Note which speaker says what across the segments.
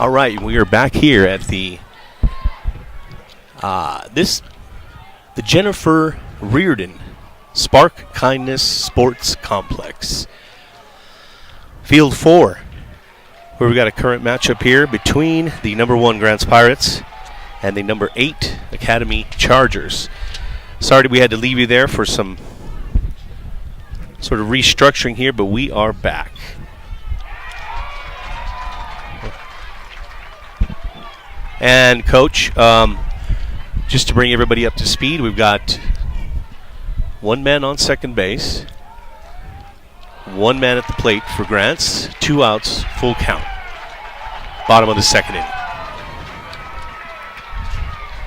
Speaker 1: All right, we are back here at the the Jennifer Reardon Spark Kindness Sports Complex. Field 4, where we got a current matchup here between the number 1 Grants Pirates and the number 8 Academy Chargers. Sorry we had to leave you there for some sort of restructuring here, but we are back. And Coach, just to bring everybody up to speed, we've got 1 man on second base, 1 man at the plate for Grants, 2 outs, full count. Bottom of the second inning.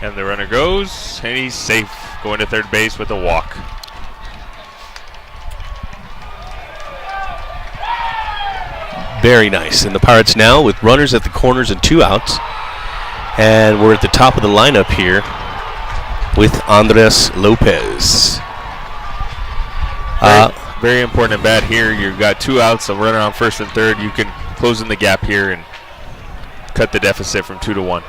Speaker 2: And the runner goes, and he's safe, going to third base with a walk.
Speaker 1: Very nice. And the Pirates now with runners at the corners and 2 outs. And we're at the top of the lineup here with Andres Lopez.
Speaker 2: Very important at bat here. You've got 2 outs, a runner on first and third. You can close in the gap here and cut the deficit from 2-1.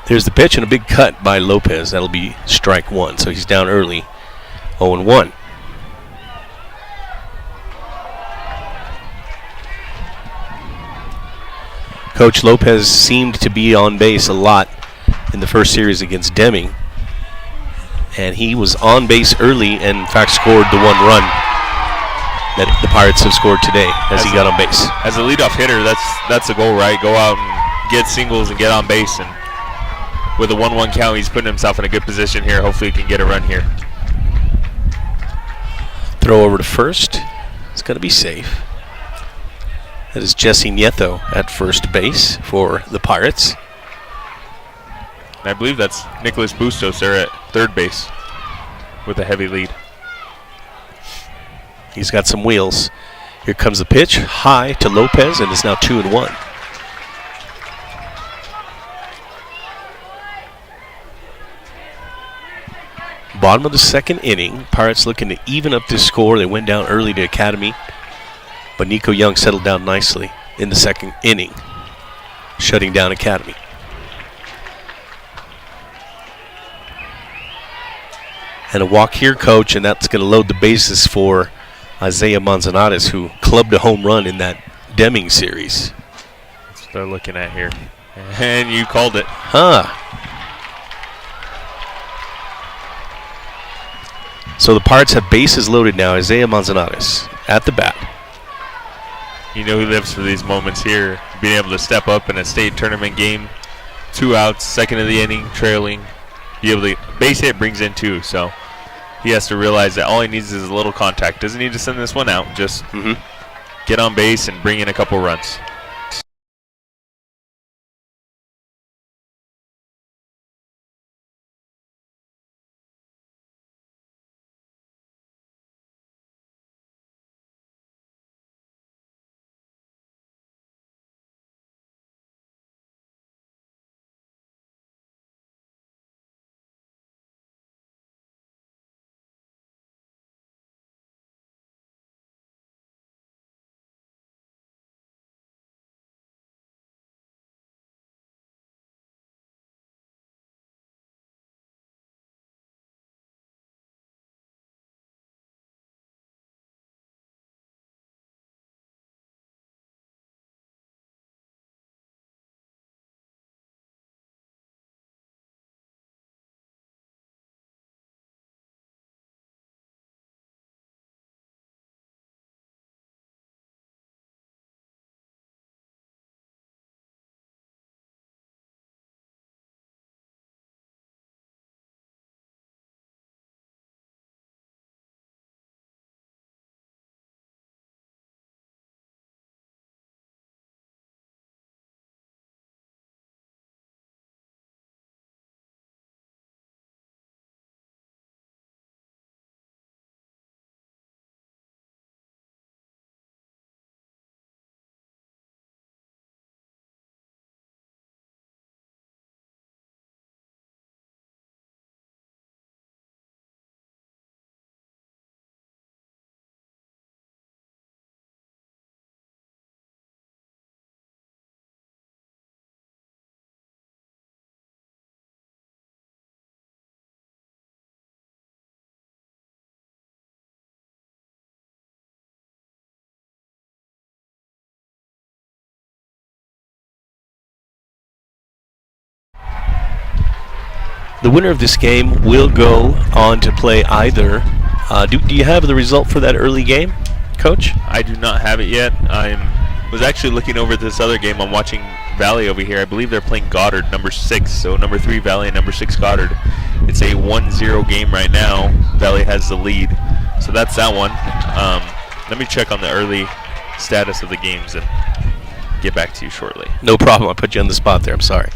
Speaker 1: There's the pitch and a big cut by Lopez. That'll be strike 1, so he's down early, 0-1. Coach Lopez seemed to be on base a lot in the first series against Deming, and he was on base early and in fact scored the 1 run that the Pirates have scored today as he got on base.
Speaker 2: As a leadoff hitter, that's the goal, right? Go out and get singles and get on base, and with a 1-1 count, he's putting himself in a good position here. Hopefully he can get a run here.
Speaker 1: Throw over to first. It's going to be safe. That is Jesse Nieto at first base for the Pirates.
Speaker 2: And I believe that's Nicholas Bustos there at third base with a heavy lead.
Speaker 1: He's got some wheels. Here comes the pitch, high to Lopez, and it's now 2-1. Bottom of the second inning, Pirates looking to even up this score. They went down early to Academy, but Nico Young settled down nicely in the second inning, shutting down Academy. And a walk here, Coach, and that's going to load the bases for Isaiah Manzanares, who clubbed a home run in that Deming series.
Speaker 2: That's what they're looking at here. And you called it.
Speaker 1: So the Pirates have bases loaded now. Isaiah Manzanares at the bat.
Speaker 2: You know who lives for these moments here. Being able to step up in a state tournament game. 2 outs, second of the inning, trailing. Be able to base hit brings in 2. So he has to realize that all he needs is a little contact. Doesn't need to send this one out. Just get on base and bring in a couple runs.
Speaker 1: The winner of this game will go on to play either. Do you have the result for that early game, Coach?
Speaker 2: I do not have it yet. Was actually looking over at this other game. I'm watching Valley over here. I believe they're playing Goddard, number 6. So number 3 Valley and number 6 Goddard. It's a 1-0 game right now. Valley has the lead. So that's that one. Let me check on the early status of the games and get back to you shortly.
Speaker 1: No problem. I put you on the spot there. I'm sorry.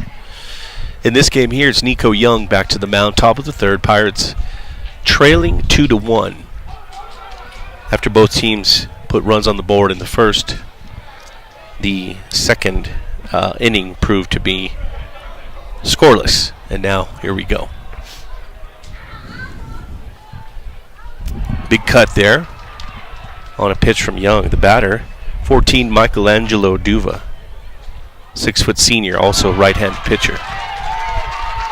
Speaker 1: In this game here, it's Nico Young back to the mound, top of the third. Pirates trailing 2-1. After both teams put runs on the board in the first, the second inning proved to be scoreless. And now, here we go. Big cut there on a pitch from Young. The batter, 14, Michelangelo Duva. 6-foot senior, also right-handed pitcher.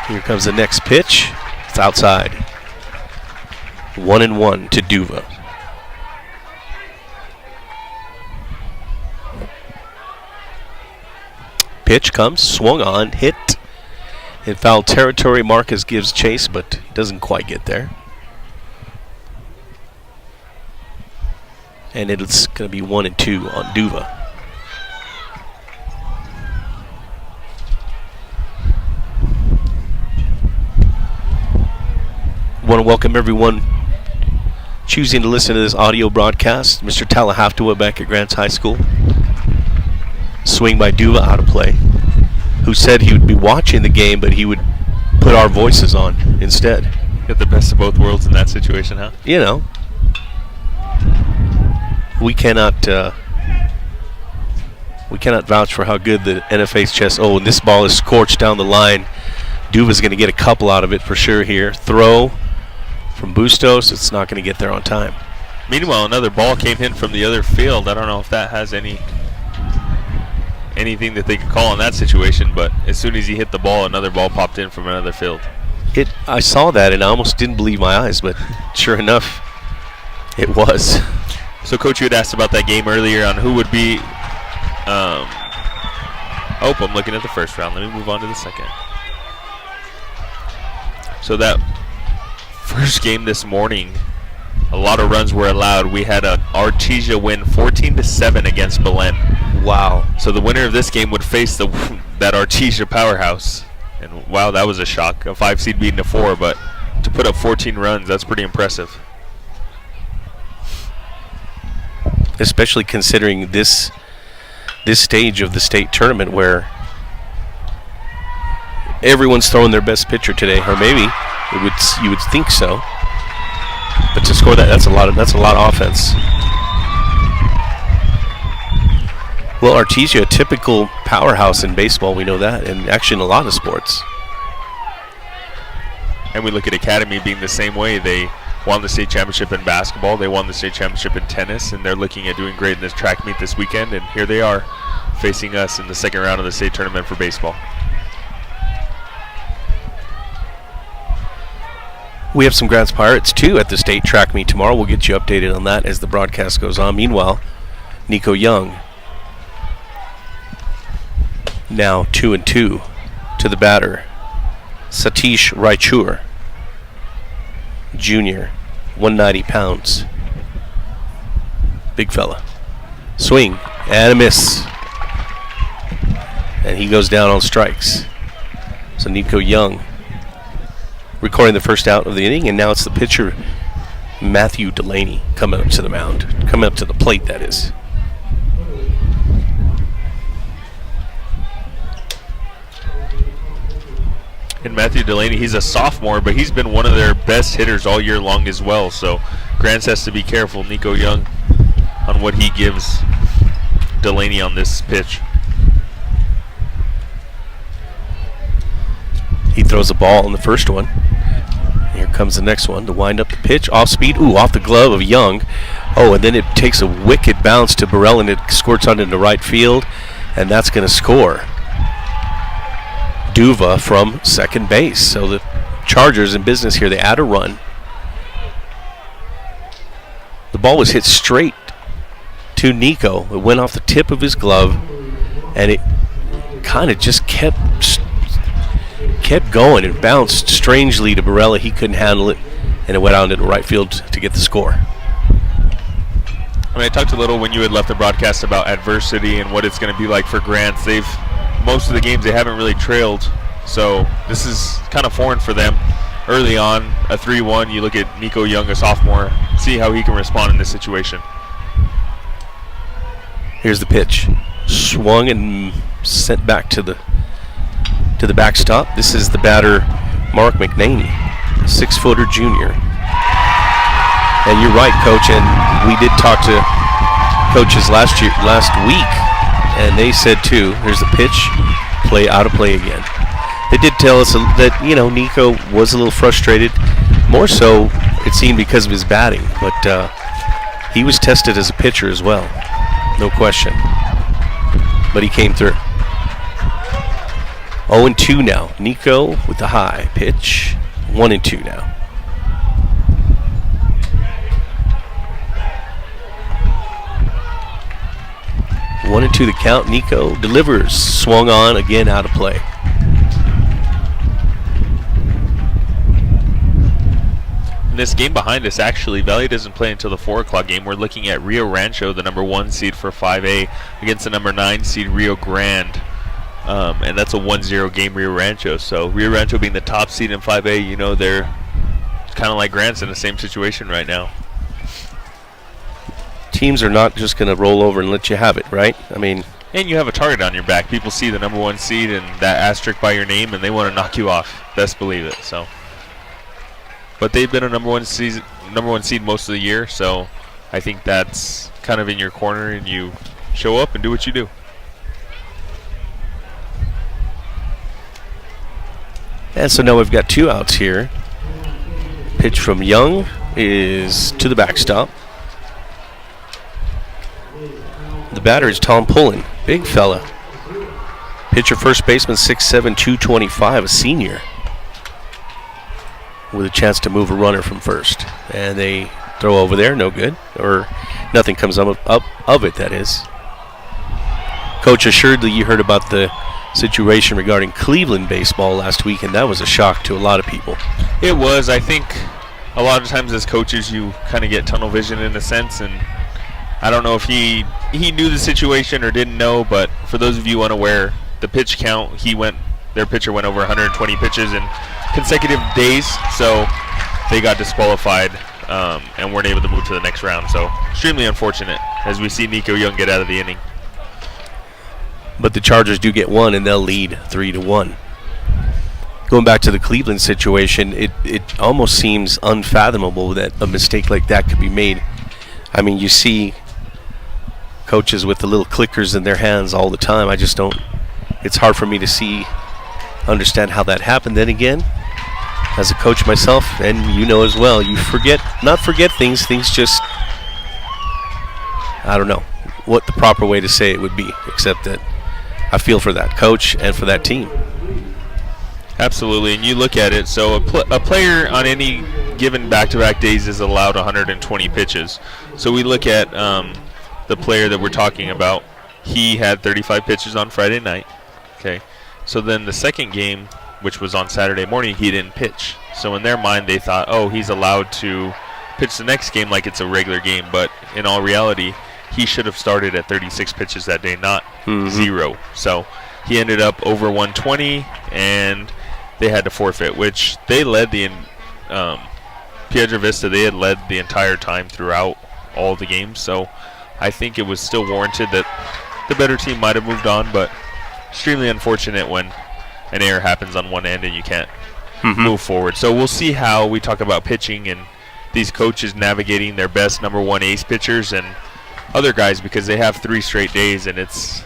Speaker 1: Here comes the next pitch. It's outside. 1-1 to Duva. Pitch comes, swung on, hit in foul territory. Marcus gives chase, but doesn't quite get there. And it's going to be 1-2 on Duva. Want to welcome everyone choosing to listen to this audio broadcast. Mr. Talahaftua back at Grants High School. Swing by Duva out of play. Who said he would be watching the game, but he would put our voices on instead.
Speaker 2: Get the best of both worlds in that situation, huh?
Speaker 1: You know. We cannot vouch for how good the NFA's chest. Oh, and this ball is scorched down the line. Duva's going to get a couple out of it for sure here. Throw from Bustos. It's not going to get there on time.
Speaker 2: Meanwhile, another ball came in from the other field. I don't know if that has anything that they could call in that situation, but as soon as he hit the ball, another ball popped in from another field.
Speaker 1: I saw that and I almost didn't believe my eyes, but sure enough, it was.
Speaker 2: So, Coach, you had asked about that game earlier on who would be. I'm looking at the first round. Let me move on to the second. So that first game this morning, a lot of runs were allowed. We had a Artesia win 14-7 against Belen.
Speaker 1: Wow.
Speaker 2: So the winner of this game would face that Artesia powerhouse. And wow, that was a shock. A 5 seed beating a 4, but to put up 14 runs, that's pretty impressive.
Speaker 1: Especially considering this stage of the state tournament where everyone's throwing their best pitcher today, or maybe you would think so. But to score that's a lot of offense. Well, Artesia, a typical powerhouse in baseball, we know that, and actually in a lot of sports.
Speaker 2: And we look at Academy being the same way. They won the state championship in basketball. They won the state championship in tennis, and they're looking at doing great in this track meet this weekend. And here they are facing us in the second round of the state tournament for baseball.
Speaker 1: We have some Grants Pirates, too, at the state track meet tomorrow. We'll get you updated on that as the broadcast goes on. Meanwhile, Nico Young, now 2-2 to the batter, Satish Raichur, junior, 190 pounds. Big fella. Swing and a miss. And he goes down on strikes. So Nico Young recording the first out of the inning, and now it's the pitcher, Matthew Delaney, coming up to the mound. Coming up to the plate, that is.
Speaker 2: And Matthew Delaney, he's a sophomore, but he's been one of their best hitters all year long as well. So Grants has to be careful, Nico Young, on what he gives Delaney on this pitch.
Speaker 1: He throws a ball in the first one. Here comes the next one to wind up the pitch. Off speed. Ooh, off the glove of Young. Oh, and then it takes a wicked bounce to Burrell, and it squirts on into right field. And that's going to score. Duva from second base. So the Chargers in business here. They add a run. The ball was hit straight to Nico. It went off the tip of his glove, and it kind of just kept kept going. It bounced strangely to Barella. He couldn't handle it, and it went out into the right field to get the score.
Speaker 2: I mean, I talked a little when you had left the broadcast about adversity and what it's going to be like for Grants. Most of the games they haven't really trailed, so this is kind of foreign for them. Early on, a 3-1, you look at Nico Young, a sophomore, see how he can respond in this situation.
Speaker 1: Here's the pitch. Swung and sent back to the backstop. This is the batter, Mark McNaney, a 6-footer junior. And you're right, Coach, and we did talk to coaches last week, and they said too, here's the pitch, out of play again. They did tell us that, Nico was a little frustrated, more so it seemed because of his batting, but he was tested as a pitcher as well, no question. But he came through. 0-2 now. Nico with the high pitch. 1-2 now. One and two the count. Nico delivers. Swung on again, out of play.
Speaker 2: In this game behind us, actually, Valley doesn't play until the 4 o'clock game. We're looking at Rio Rancho, the number 1 seed for 5A, against the number 9 seed Rio Grande. And that's a 1-0 game, Rio Rancho. So Rio Rancho being the top seed in 5A, they're kind of like Grants in the same situation right now.
Speaker 1: Teams are not just going to roll over and let you have it, right? I mean,
Speaker 2: and you have a target on your back. People see the number 1 seed and that asterisk by your name, and they want to knock you off. Best believe it. So, but they've been a number one seed most of the year. So, I think that's kind of in your corner, and you show up and do what you do.
Speaker 1: And so now we've got 2 outs here. Pitch from Young is to the backstop. The batter is Tom Pullen, big fella. Pitcher first baseman, 6'7", 225, a senior, with a chance to move a runner from first. And they throw over there, no good, or nothing comes up of it, that is. Coach, assuredly you heard about the situation regarding Cleveland baseball last week, and that was a shock to a lot of people.
Speaker 2: It was. I think a lot of times as coaches you kind of get tunnel vision in a sense, and I don't know if he knew the situation or didn't know, but for those of you unaware, the pitch count, their pitcher went over 120 pitches in consecutive days, so they got disqualified and weren't able to move to the next round. So extremely unfortunate as we see Nico Young get out of the inning.
Speaker 1: But the Chargers do get 1, and they'll lead 3-1. Going back to the Cleveland situation, it almost seems unfathomable that a mistake like that could be made. I mean, you see coaches with the little clickers in their hands all the time. I just don't, it's hard for me to understand how that happened. Then again, as a coach myself, and as well, you not forget things just, I don't know what the proper way to say it would be, except that I feel for that coach and for that team.
Speaker 2: Absolutely, and you look at it, so a player on any given back-to-back days is allowed 120 pitches. So we look at the player that we're talking about. He had 35 pitches on Friday night. Okay, so then the second game, which was on Saturday morning, he didn't pitch. So in their mind, they thought, oh, he's allowed to pitch the next game like it's a regular game. But in all reality, he should have started at 36 pitches that day, not 0. So he ended up over 120, and they had to forfeit, which they led Piedra Vista, they had led the entire time throughout all the games. So I think it was still warranted that the better team might have moved on, but extremely unfortunate when an error happens on one end and you can't move forward. So we'll see how we talk about pitching and these coaches navigating their best number 1 ace pitchers and other guys, because they have 3 straight days, and it's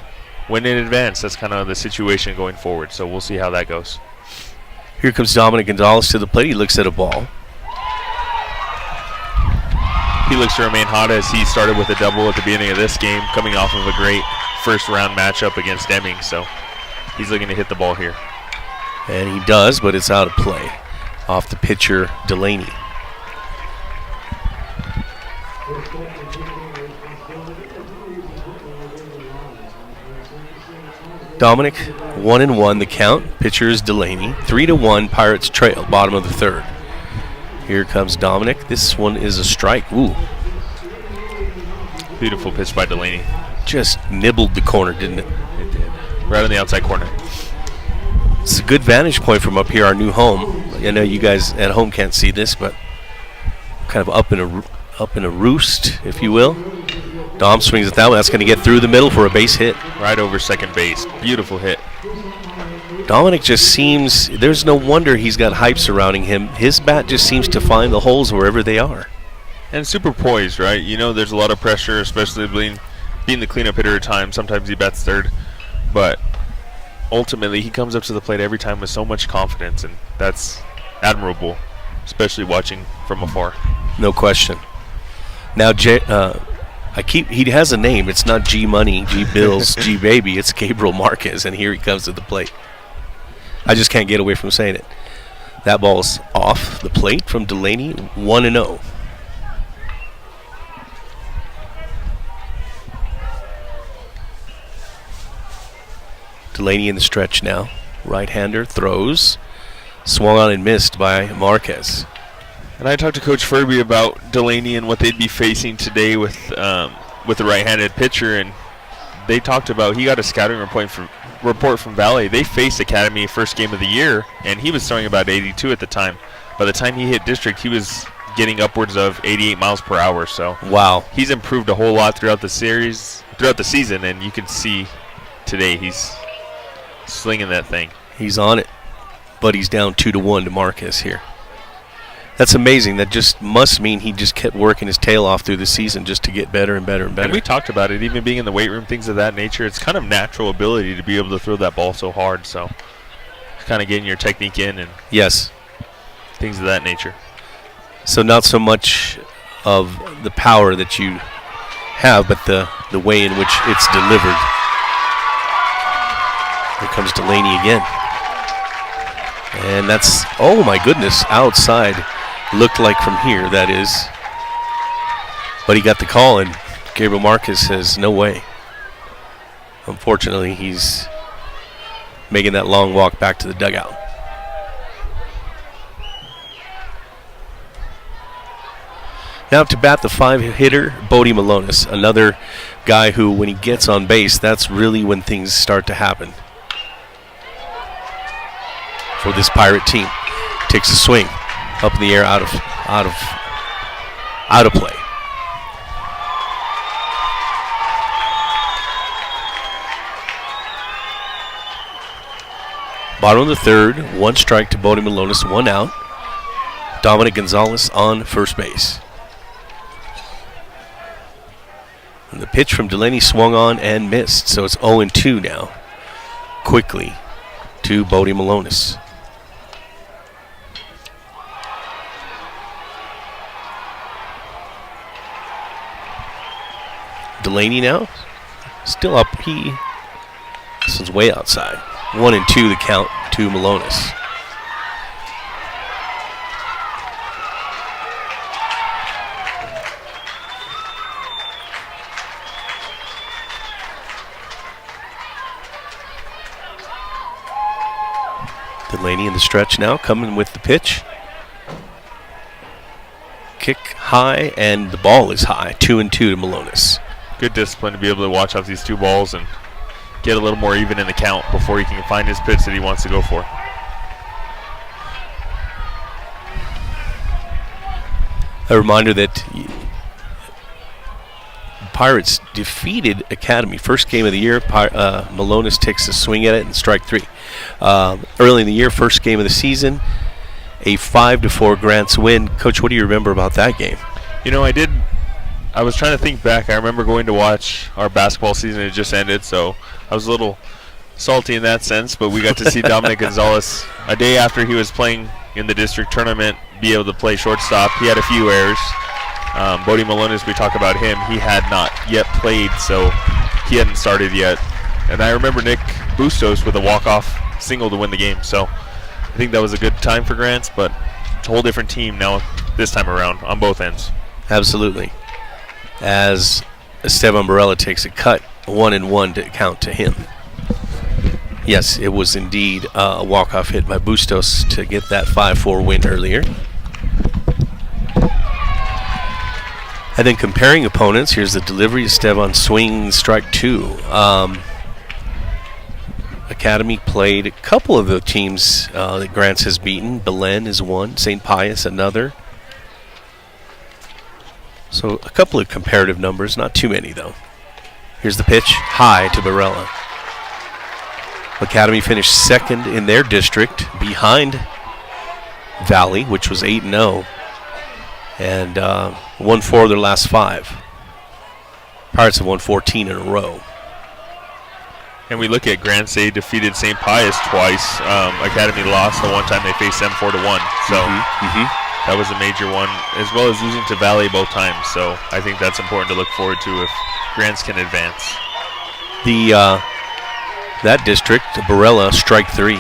Speaker 2: win in advance. That's kind of the situation going forward. So we'll see how that goes.
Speaker 1: Here comes Dominic Gonzalez to the plate. He looks at a ball.
Speaker 2: He looks to remain hot as he started with a double at the beginning of this game, coming off of a great first-round matchup against Deming. So he's looking to hit the ball here.
Speaker 1: And he does, but it's out of play off the pitcher, Delaney. Dominic, 1-1 the count. Pitcher is Delaney. 3-1 Pirates trail, bottom of the third. Here comes Dominic. This one is a strike. Ooh.
Speaker 2: Beautiful pitch by Delaney.
Speaker 1: Just nibbled the corner, didn't it?
Speaker 2: It did. Right on the outside corner.
Speaker 1: It's a good vantage point from up here, our new home. I know you guys at home can't see this, but kind of up in a roost, if you will. Dom swings at that one. That's going to get through the middle for a base hit.
Speaker 2: Right over second base. Beautiful hit.
Speaker 1: Dominic just seems, there's no wonder he's got hype surrounding him. His bat just seems to find the holes wherever they are.
Speaker 2: And super poised, right? You know there's a lot of pressure, especially being the cleanup hitter at times. Sometimes he bats third. But ultimately, he comes up to the plate every time with so much confidence, and that's admirable, especially watching from afar.
Speaker 1: No question. Now, he has a name. It's not G Money, G Bills, G Baby. It's Gabriel Marquez, and here he comes to the plate. I just can't get away from saying it. That ball's off the plate from Delaney, 1-0. Delaney in the stretch now. Right-hander throws. Swung on and missed by Marquez.
Speaker 2: And I talked to Coach Furby about Delaney and what they'd be facing today with the right-handed pitcher, and they talked about he got a scouting report from Valley. They faced Academy first game of the year, and he was throwing about 82 at the time. By the time he hit district, he was getting upwards of 88 miles per hour. So
Speaker 1: wow,
Speaker 2: he's improved a whole lot throughout the season, and you can see today he's slinging that thing.
Speaker 1: He's on it, but he's down 2-1 to Marquez here. That's amazing. That just must mean he just kept working his tail off through the season just to get better and better and better.
Speaker 2: And we talked about it, even being in the weight room, things of that nature. It's kind of natural ability to be able to throw that ball so hard. So kind of getting your technique in and
Speaker 1: yes,
Speaker 2: things of that nature.
Speaker 1: So not so much of the power that you have, but the way in which it's delivered. Here comes Delaney again. And that's, oh my goodness, outside. Looked like from here, that is. But he got the call, and Gabriel Marquez says, no way. Unfortunately, he's making that long walk back to the dugout. Now to bat the 5-hitter, Bodie Malonis, another guy who, when he gets on base, that's really when things start to happen for this Pirate team. Takes a swing. Up in the air, out of play. Bottom of the third, one strike to Bodie Malonis, one out. Dominic Gonzalez on first base. And the pitch from Delaney swung on and missed, so it's 0-2 now. Quickly to Bodie Malonis. Delaney now, still up. This one's way outside. 1-2 the count to Malonis. Delaney in the stretch now, coming with the pitch. Kick high, and the ball is high. 2-2 to Malonis.
Speaker 2: Good discipline to be able to watch off these two balls and get a little more even in the count before he can find his pitch that he wants to go for.
Speaker 1: A reminder that Pirates defeated Academy. First game of the year, Malonis takes a swing at it and strike three. Early in the year, first game of the season, a 5-4 Grants win. Coach, what do you remember about that game?
Speaker 2: You know, I was trying to think back. I remember going to watch our basketball season. It just ended, so I was a little salty in that sense. But we got to see Dominic Gonzalez a day after he was playing in the district tournament be able to play shortstop. He had a few errors. Bodie Malonis, we talk about him. He had not yet played, so he hadn't started yet. And I remember Nick Bustos with a walk-off single to win the game. So I think that was a good time for Grants, but it's a whole different team now this time around on both ends.
Speaker 1: Absolutely. As Esteban Barella takes a cut, 1-1 to count to him. Yes, it was indeed a walk-off hit by Bustos to get that 5-4 win earlier. And then comparing opponents, here's the delivery. Esteban swing, strike 2. Academy played a couple of the teams that Grants has beaten. Belen is one, St. Pius another. So a couple of comparative numbers, not too many though. Here's the pitch, high to Barella. Academy finished second in their district behind Valley, which was 8-0, and won 4 of their last 5. Pirates have won 14 in a row.
Speaker 2: And we look at Grants, they defeated St. Pius twice. Academy lost the one time they faced them 4-1. So that was a major one, as well as losing to Valley both times. So I think that's important to look forward to if Grants can advance.
Speaker 1: That district, Barella, strike 3,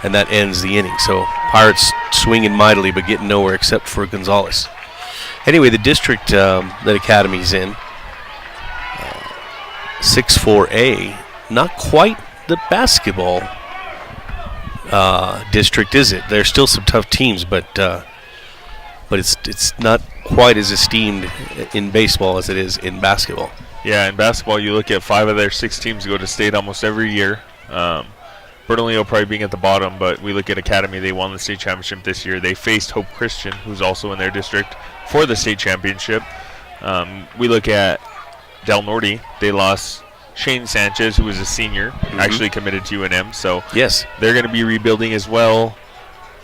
Speaker 1: and that ends the inning. So Pirates swinging mightily but getting nowhere except for Gonzalez. Anyway, the district that Academy's in, 6-4A, not quite the basketball district, is it? There's still some tough teams, but it's not quite as esteemed in baseball as it is in basketball.
Speaker 2: Yeah, in basketball, you look at 5 of their 6 teams go to state almost every year. Bernalillo probably being at the bottom, but we look at Academy. They won the state championship this year. They faced Hope Christian, who's also in their district, for the state championship. We look at Del Norte. They lost Shane Sanchez, who was a senior, actually committed to UNM. So
Speaker 1: yes,
Speaker 2: they're going to be rebuilding as well.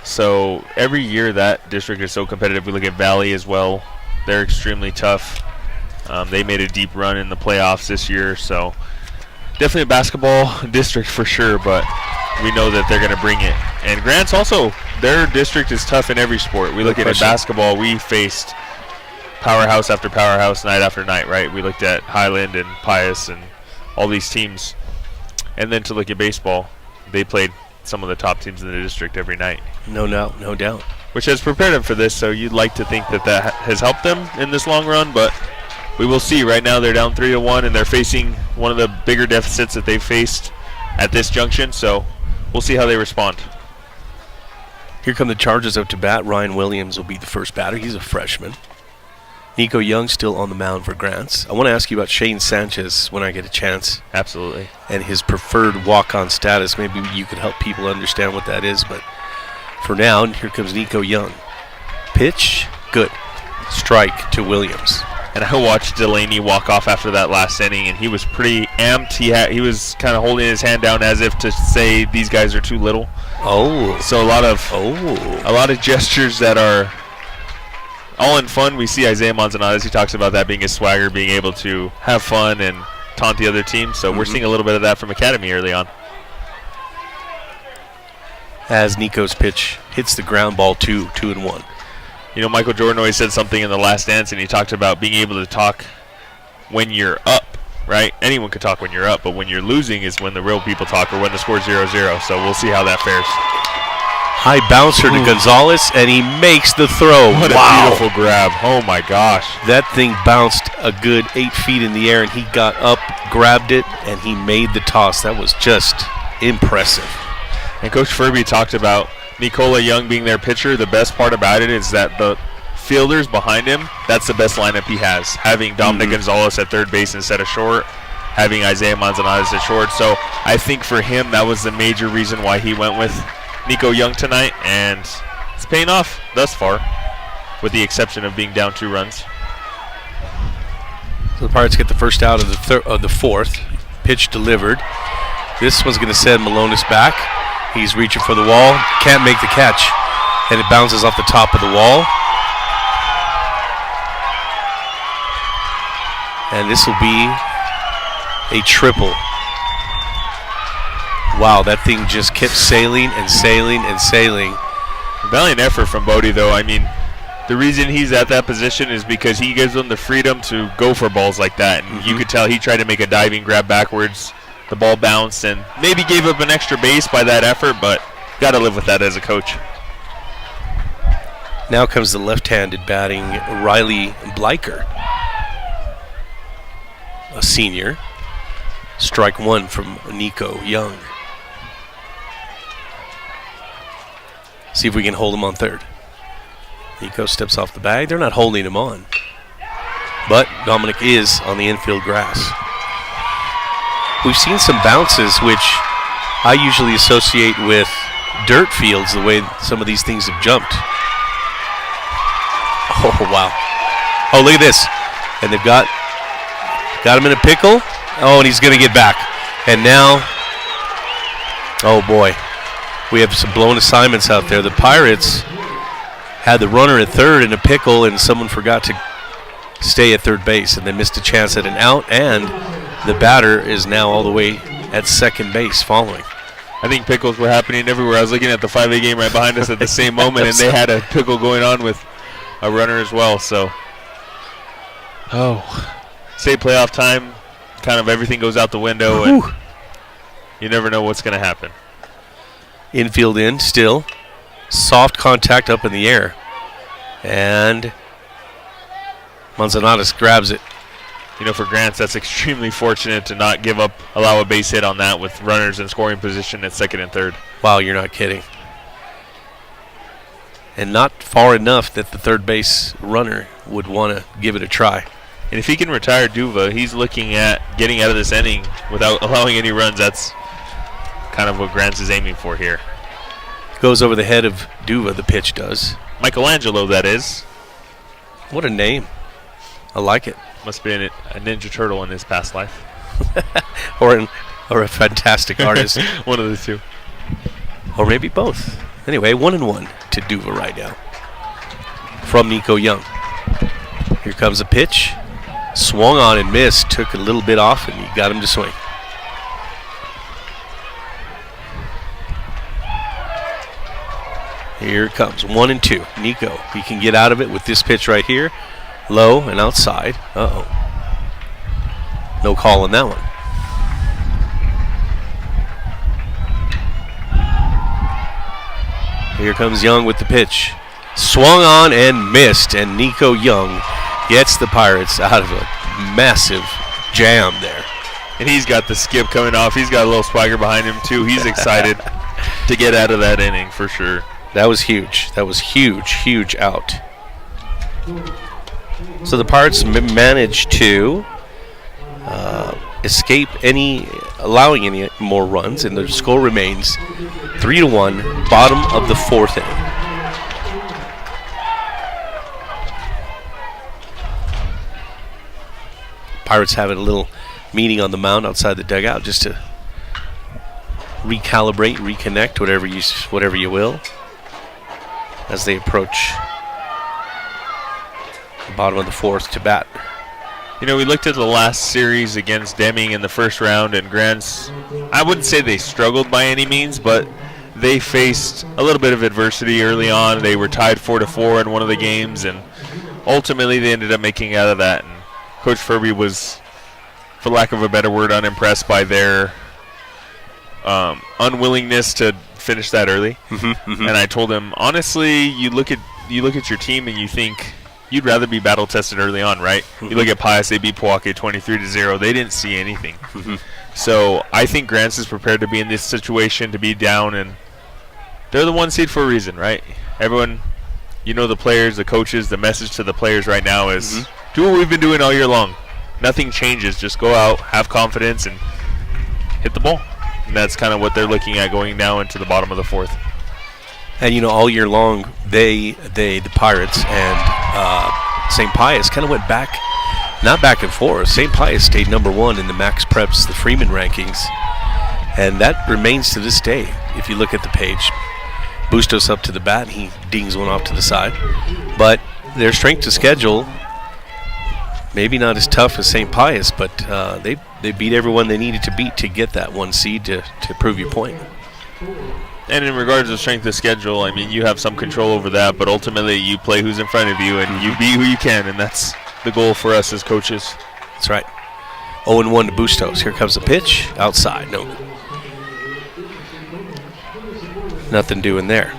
Speaker 2: So every year that district is so competitive. We look at Valley as well. They're extremely tough. They made a deep run in the playoffs this year. So definitely a basketball district for sure, but we know that they're going to bring it. And Grants also, their district is tough in every sport. We look at basketball, we faced powerhouse after powerhouse, night after night, right? We looked at Highland and Pius and all these teams. And then to look at baseball, they played some of the top teams in the district every night.
Speaker 1: No doubt, no doubt.
Speaker 2: Which has prepared them for this, so you'd like to think that that has helped them in this long run, but we will see. Right now they're down 3-1, and they're facing one of the bigger deficits that they've faced at this junction, so we'll see how they respond.
Speaker 1: Here come the Chargers up to bat. Ryan Williams will be the first batter. He's a freshman. Nico Young still on the mound for Grants. I want to ask you about Shane Sanchez when I get a chance.
Speaker 2: Absolutely.
Speaker 1: And his preferred walk-on status. Maybe you could help people understand what that is, but for now, here comes Nico Young. Pitch, good. Strike to Williams.
Speaker 2: And I watched Delaney walk off after that last inning, and he was pretty amped. He was kind of holding his hand down as if to say these guys are too little.
Speaker 1: Oh.
Speaker 2: So a lot of gestures that are all in fun. We see Isaiah Manzanares. He talks about that being his swagger, being able to have fun and taunt the other team. So we're seeing a little bit of that from Academy early on.
Speaker 1: As Nico's pitch hits the ground ball, 2-1.
Speaker 2: You know, Michael Jordan always said something in The Last Dance, and he talked about being able to talk when you're up, right? Anyone could talk when you're up, but when you're losing is when the real people talk, or when the score's 0-0. So we'll see how that fares.
Speaker 1: High bouncer to Gonzalez, and he makes the throw.
Speaker 2: What a beautiful grab. Oh, my gosh.
Speaker 1: That thing bounced a good 8 feet in the air, and he got up, grabbed it, and he made the toss. That was just impressive.
Speaker 2: And Coach Furby talked about Nicola Young being their pitcher. The best part about it is that the fielders behind him, that's the best lineup he has. Having Dominic Gonzalez at third base instead of short, having Isaiah Manzanares at short. So I think for him, that was the major reason why he went with Nico Young tonight, and it's paying off thus far, with the exception of being down 2 runs.
Speaker 1: So the Pirates get the first out of the fourth. Pitch delivered. This one's going to send Malonis back. He's reaching for the wall, can't make the catch, and it bounces off the top of the wall. And this will be a triple. Wow, that thing just kept sailing and sailing and sailing.
Speaker 2: Valiant effort from Bodie, though. I mean, the reason he's at that position is because he gives them the freedom to go for balls like that. And you could tell he tried to make a diving grab backwards. The ball bounced and maybe gave up an extra base by that effort, but got to live with that as a coach.
Speaker 1: Now comes the left-handed batting Riley Bleicher, a senior. Strike 1 from Nico Young. See if we can hold him on third. Nico steps off the bag. They're not holding him on. But Dominic is on the infield grass. We've seen some bounces, which I usually associate with dirt fields, the way some of these things have jumped. Oh, wow. Oh, look at this. And they've got him in a pickle. Oh, and he's going to get back. And now, oh boy, we have some blown assignments out there. The Pirates had the runner at third in a pickle, and someone forgot to stay at third base, and they missed a chance at an out, and the batter is now all the way at second base following.
Speaker 2: I think pickles were happening everywhere. I was looking at the 5A game right behind us at the same moment, and they had a pickle going on with a runner as well. So, state playoff time, kind of everything goes out the window, and you never know what's going to happen.
Speaker 1: Infield in still. Soft contact up in the air. And Manzanares grabs it.
Speaker 2: You know, for Grants, that's extremely fortunate to not allow a base hit on that with runners in scoring position at second and third.
Speaker 1: Wow, you're not kidding. And not far enough that the third base runner would want to give it a try.
Speaker 2: And if he can retire Duva, he's looking at getting out of this inning without allowing any runs. That's kind of what Grants is aiming for here.
Speaker 1: Goes over the head of Duva, the pitch does.
Speaker 2: Michelangelo, that is.
Speaker 1: What a name. I like it.
Speaker 2: Must be a Ninja Turtle in his past life.
Speaker 1: or a fantastic artist.
Speaker 2: One of the two.
Speaker 1: Or maybe both. Anyway, 1-1 to Duva right now. From Nico Young. Here comes a pitch. Swung on and missed. Took a little bit off, and he got him to swing. Here it comes, 1-2. Nico, he can get out of it with this pitch right here. Low and outside. Uh-oh. No call on that one. Here comes Young with the pitch. Swung on and missed, and Nico Young gets the Pirates out of a massive jam there.
Speaker 2: And he's got the skip coming off. He's got a little swagger behind him, too. He's excited to get out of that inning for sure.
Speaker 1: That was huge. That was huge out. So the Pirates managed to escape allowing any more runs, and the score remains 3-1, bottom of the fourth inning. Pirates having a little meeting on the mound outside the dugout just to recalibrate, reconnect, whatever you will, as they approach the bottom of the fourth to bat.
Speaker 2: You know, we looked at the last series against Deming in the first round, and Grants, I wouldn't say they struggled by any means, but they faced a little bit of adversity early on. They were tied 4-4 in one of the games, and ultimately they ended up making out of that. And Coach Furby was, for lack of a better word, unimpressed by their unwillingness to finish that early. And I told him, honestly, you look at your team and you think you'd rather be battle tested early on, right? You look at Pius, they beat Poake 23-0. They didn't see anything. So I think Grants is prepared to be in this situation, to be down, and they're the 1 seed for a reason, right? Everyone, the players, the coaches, the message to the players right now is do what we've been doing all year long. Nothing changes. Just go out, have confidence, and hit the ball. And that's kind of what they're looking at going now into the bottom of the fourth.
Speaker 1: And, all year long, the Pirates and St. Pius kind of went back, not back and forth. St. Pius stayed number 1 in the Max Preps, the Freeman rankings. And that remains to this day. If you look at the page, Bustos up to the bat, he dings one off to the side. But their strength of schedule, maybe not as tough as St. Pius, but they beat everyone they needed to beat to get that 1 seed to prove your point.
Speaker 2: And in regards to strength of schedule, I mean, you have some control over that, but ultimately you play who's in front of you and you beat who you can, and that's the goal for us as coaches.
Speaker 1: That's right. 0-1 to Bustos. Here comes the pitch. Outside. No good. Nothing doing there.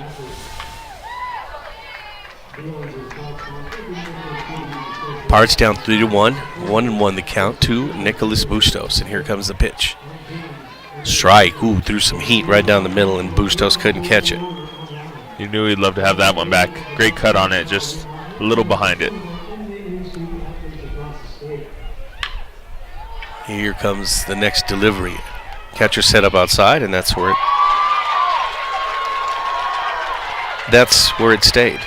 Speaker 1: Pirates down 3-1. 1-1 the count to Nicholas Bustos. And here comes the pitch. Strike. Ooh, threw some heat right down the middle, and Bustos couldn't catch it.
Speaker 2: You knew he'd love to have that one back. Great cut on it, just a little behind it.
Speaker 1: Here comes the next delivery. Catcher set up outside, and that's where it stayed.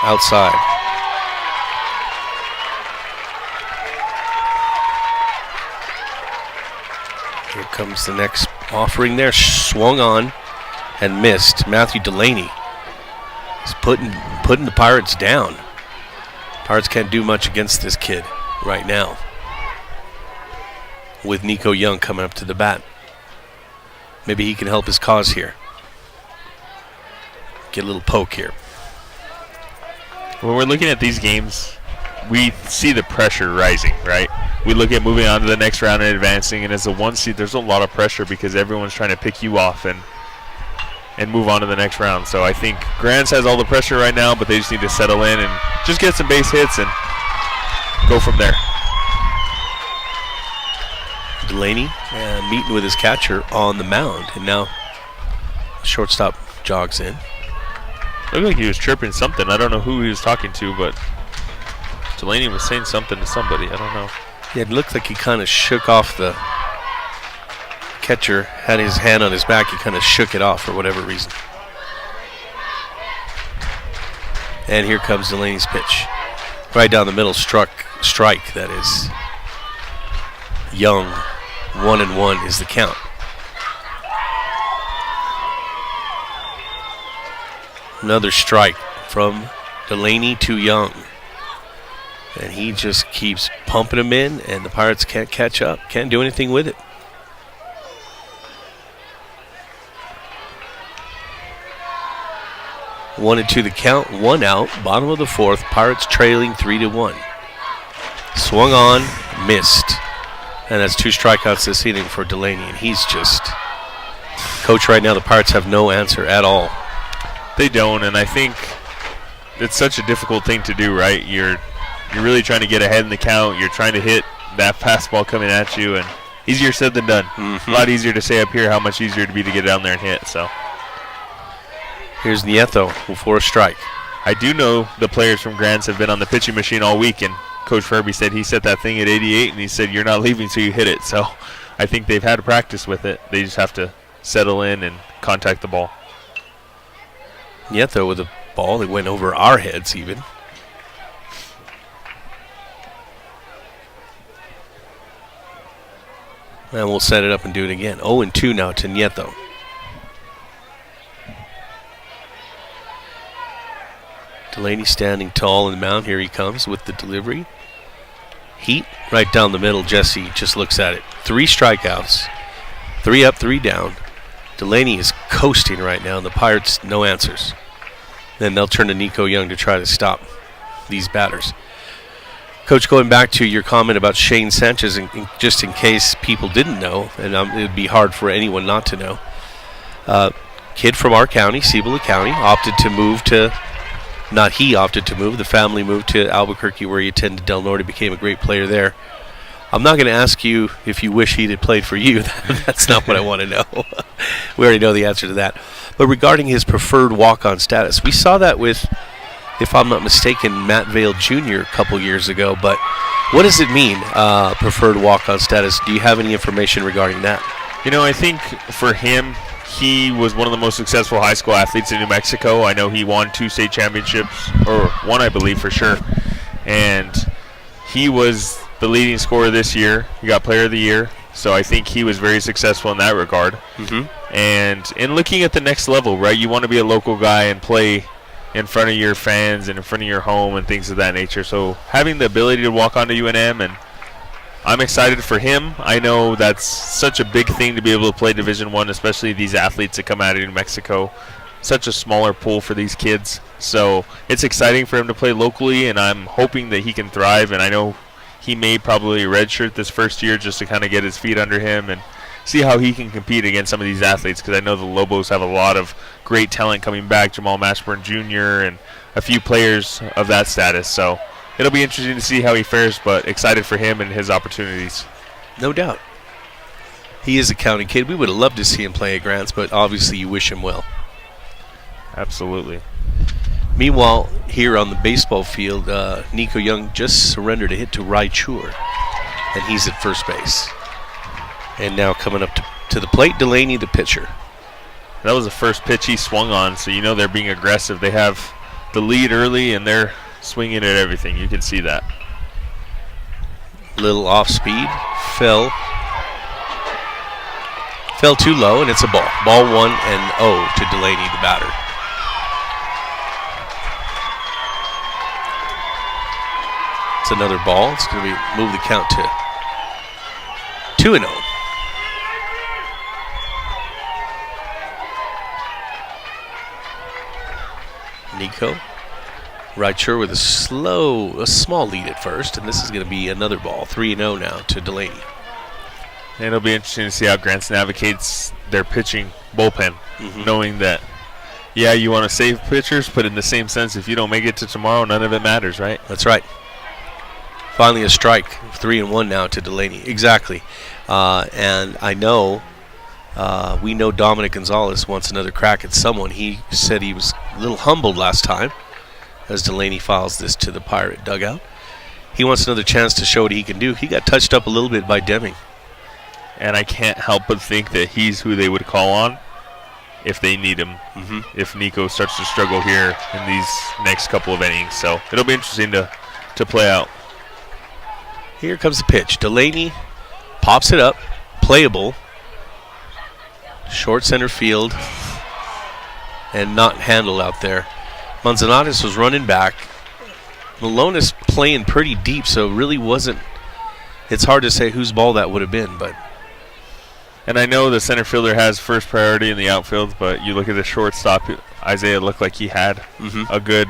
Speaker 1: Outside. Here comes the next offering there. Swung on and missed. Matthew Delaney is putting the Pirates down. Pirates can't do much against this kid right now, with Nico Young coming up to the bat. Maybe he can help his cause here. Get a little poke here.
Speaker 2: When we're looking at these games, we see the pressure rising, right? We look at moving on to the next round and advancing, and as a 1 seed, there's a lot of pressure because everyone's trying to pick you off and move on to the next round. So I think Grants has all the pressure right now, but they just need to settle in and just get some base hits and go from there.
Speaker 1: Delaney meeting with his catcher on the mound, and now shortstop jogs in.
Speaker 2: Looked like he was chirping something. I don't know who he was talking to, but Delaney was saying something to somebody. I don't know.
Speaker 1: Yeah, it looked like he kind of shook off the catcher, had his hand on his back. He kind of shook it off for whatever reason. And here comes Delaney's pitch. Right down the middle, strike, that is. Young, 1-1 is the count. Another strike from Delaney to Young. And he just keeps pumping him in, and the Pirates can't catch up, can't do anything with it. One and two the count, one out, bottom of the fourth, Pirates trailing 3-1. Swung on, missed. And that's 2 strikeouts this inning for Delaney, and he's just, coach, right now the Pirates have no answer at all.
Speaker 2: They don't, and I think it's such a difficult thing to do, right? You're really trying to get ahead in the count. You're trying to hit that fastball coming at you, and easier said than done. A lot easier to say up here, how much easier to be to get down there and hit. So
Speaker 1: here's Nieto for a strike.
Speaker 2: I do know the players from Grants have been on the pitching machine all week, and Coach Furby said he set that thing at 88, and he said you're not leaving till you hit it. So I think they've had practice with it. They just have to settle in and contact the ball.
Speaker 1: Nieto with a ball that went over our heads even. And we'll set it up and do it again. 0-2 now to Nieto. Delaney standing tall in the mound. Here he comes with the delivery. Heat right down the middle. Jesse just looks at it. 3 strikeouts. 3 up, 3 down. Delaney is coasting right now, and the Pirates, no answers. Then they'll turn to Nico Young to try to stop these batters. Coach, going back to your comment about Shane Sanchez, and just in case people didn't know, and it would be hard for anyone not to know, kid from our county, Cibola County, opted to move to, not he opted to move, the family moved to Albuquerque where he attended Del Norte, became a great player there. I'm not going to ask you if you wish he had played for you. That's not what I want to know. We already know the answer to that. But regarding his preferred walk-on status, we saw that with, if I'm not mistaken, Matt Vale Jr. a couple years ago. But what does it mean, preferred walk-on status? Do you have any information regarding that?
Speaker 2: You know, I think for him, he was one of the most successful high school athletes in New Mexico. I know he won 2 state championships, or 1, I believe, for sure. And he was the leading scorer this year. He got Player of the Year. So I think he was very successful in that regard. Mm-hmm. And in looking at the next level, right, you want to be a local guy and play in front of your fans and in front of your home and things of that nature. So having the ability to walk onto UNM, and I'm excited for him. I know that's such a big thing to be able to play Division I, especially these athletes that come out of New Mexico. Such a smaller pool for these kids. So it's exciting for him to play locally, and I'm hoping that he can thrive. And I know he may probably redshirt this first year just to kind of get his feet under him and see how he can compete against some of these athletes, because I know the Lobos have a lot of great talent coming back, Jamal Mashburn Jr. and a few players of that status. So it'll be interesting to see how he fares, but excited for him and his opportunities.
Speaker 1: No doubt. He is a county kid. We would have loved to see him play at Grants, but obviously you wish him well.
Speaker 2: Absolutely.
Speaker 1: Meanwhile, here on the baseball field, Nico Young just surrendered a hit to Raichur, and he's at first base. And now coming up to the plate, Delaney, the pitcher.
Speaker 2: That was the first pitch he swung on, so you know they're being aggressive. They have the lead early, and they're swinging at everything. You can see that.
Speaker 1: Little off speed, fell too low, and it's a ball. Ball 1-0 to Delaney, the batter. It's another ball. It's going to move the count to 2-0. Nico Raichur with a small lead at first, and this is going to be another ball. 3-0 now to Delaney.
Speaker 2: And it'll be interesting to see how Grants navigates their pitching bullpen, knowing that, yeah, you want to save pitchers, but in the same sense, if you don't make it to tomorrow, none of it matters, right?
Speaker 1: That's right. Finally a strike. 3-1 now to Delaney. Exactly. And I know, we know Dominic Gonzalez wants another crack at someone. He said he was a little humbled last time as Delaney files this to the Pirate dugout. He wants another chance to show what he can do. He got touched up a little bit by Deming.
Speaker 2: And I can't help but think that he's who they would call on if they need him, if Nico starts to struggle here in these next couple of innings. So it'll be interesting to play out.
Speaker 1: Here comes the pitch. Delaney pops it up, playable, short center field, and not handled out there. Manzanares was running back. Malone is playing pretty deep, so it really wasn't. It's hard to say whose ball that would have been, but.
Speaker 2: And I know the center fielder has first priority in the outfield, but you look at the shortstop, Isaiah looked like he had a good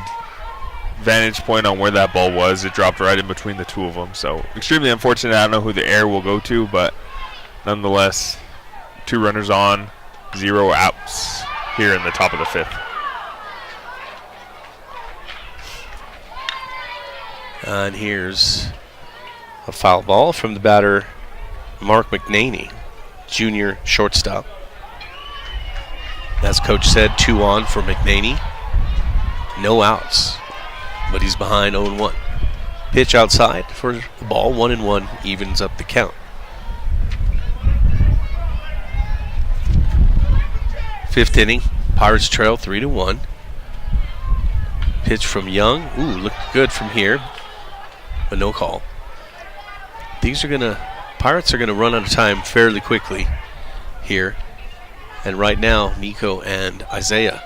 Speaker 2: vantage point on where that ball was. It dropped right in between the two of them. So extremely unfortunate. I don't know who the error will go to, but nonetheless, 2 runners on, 0 outs here in the top of the 5th.
Speaker 1: And here's a foul ball from the batter, Mark McNaney, junior shortstop. As coach said, 2 on for McNaney. No outs, but he's behind 0-1. Pitch outside for the ball, 1-1, evens up the count. 5th inning, Pirates trail 3-1. Pitch from Young. Ooh, looked good from here, but no call. Pirates are gonna run out of time fairly quickly here. And right now, Nico and Isaiah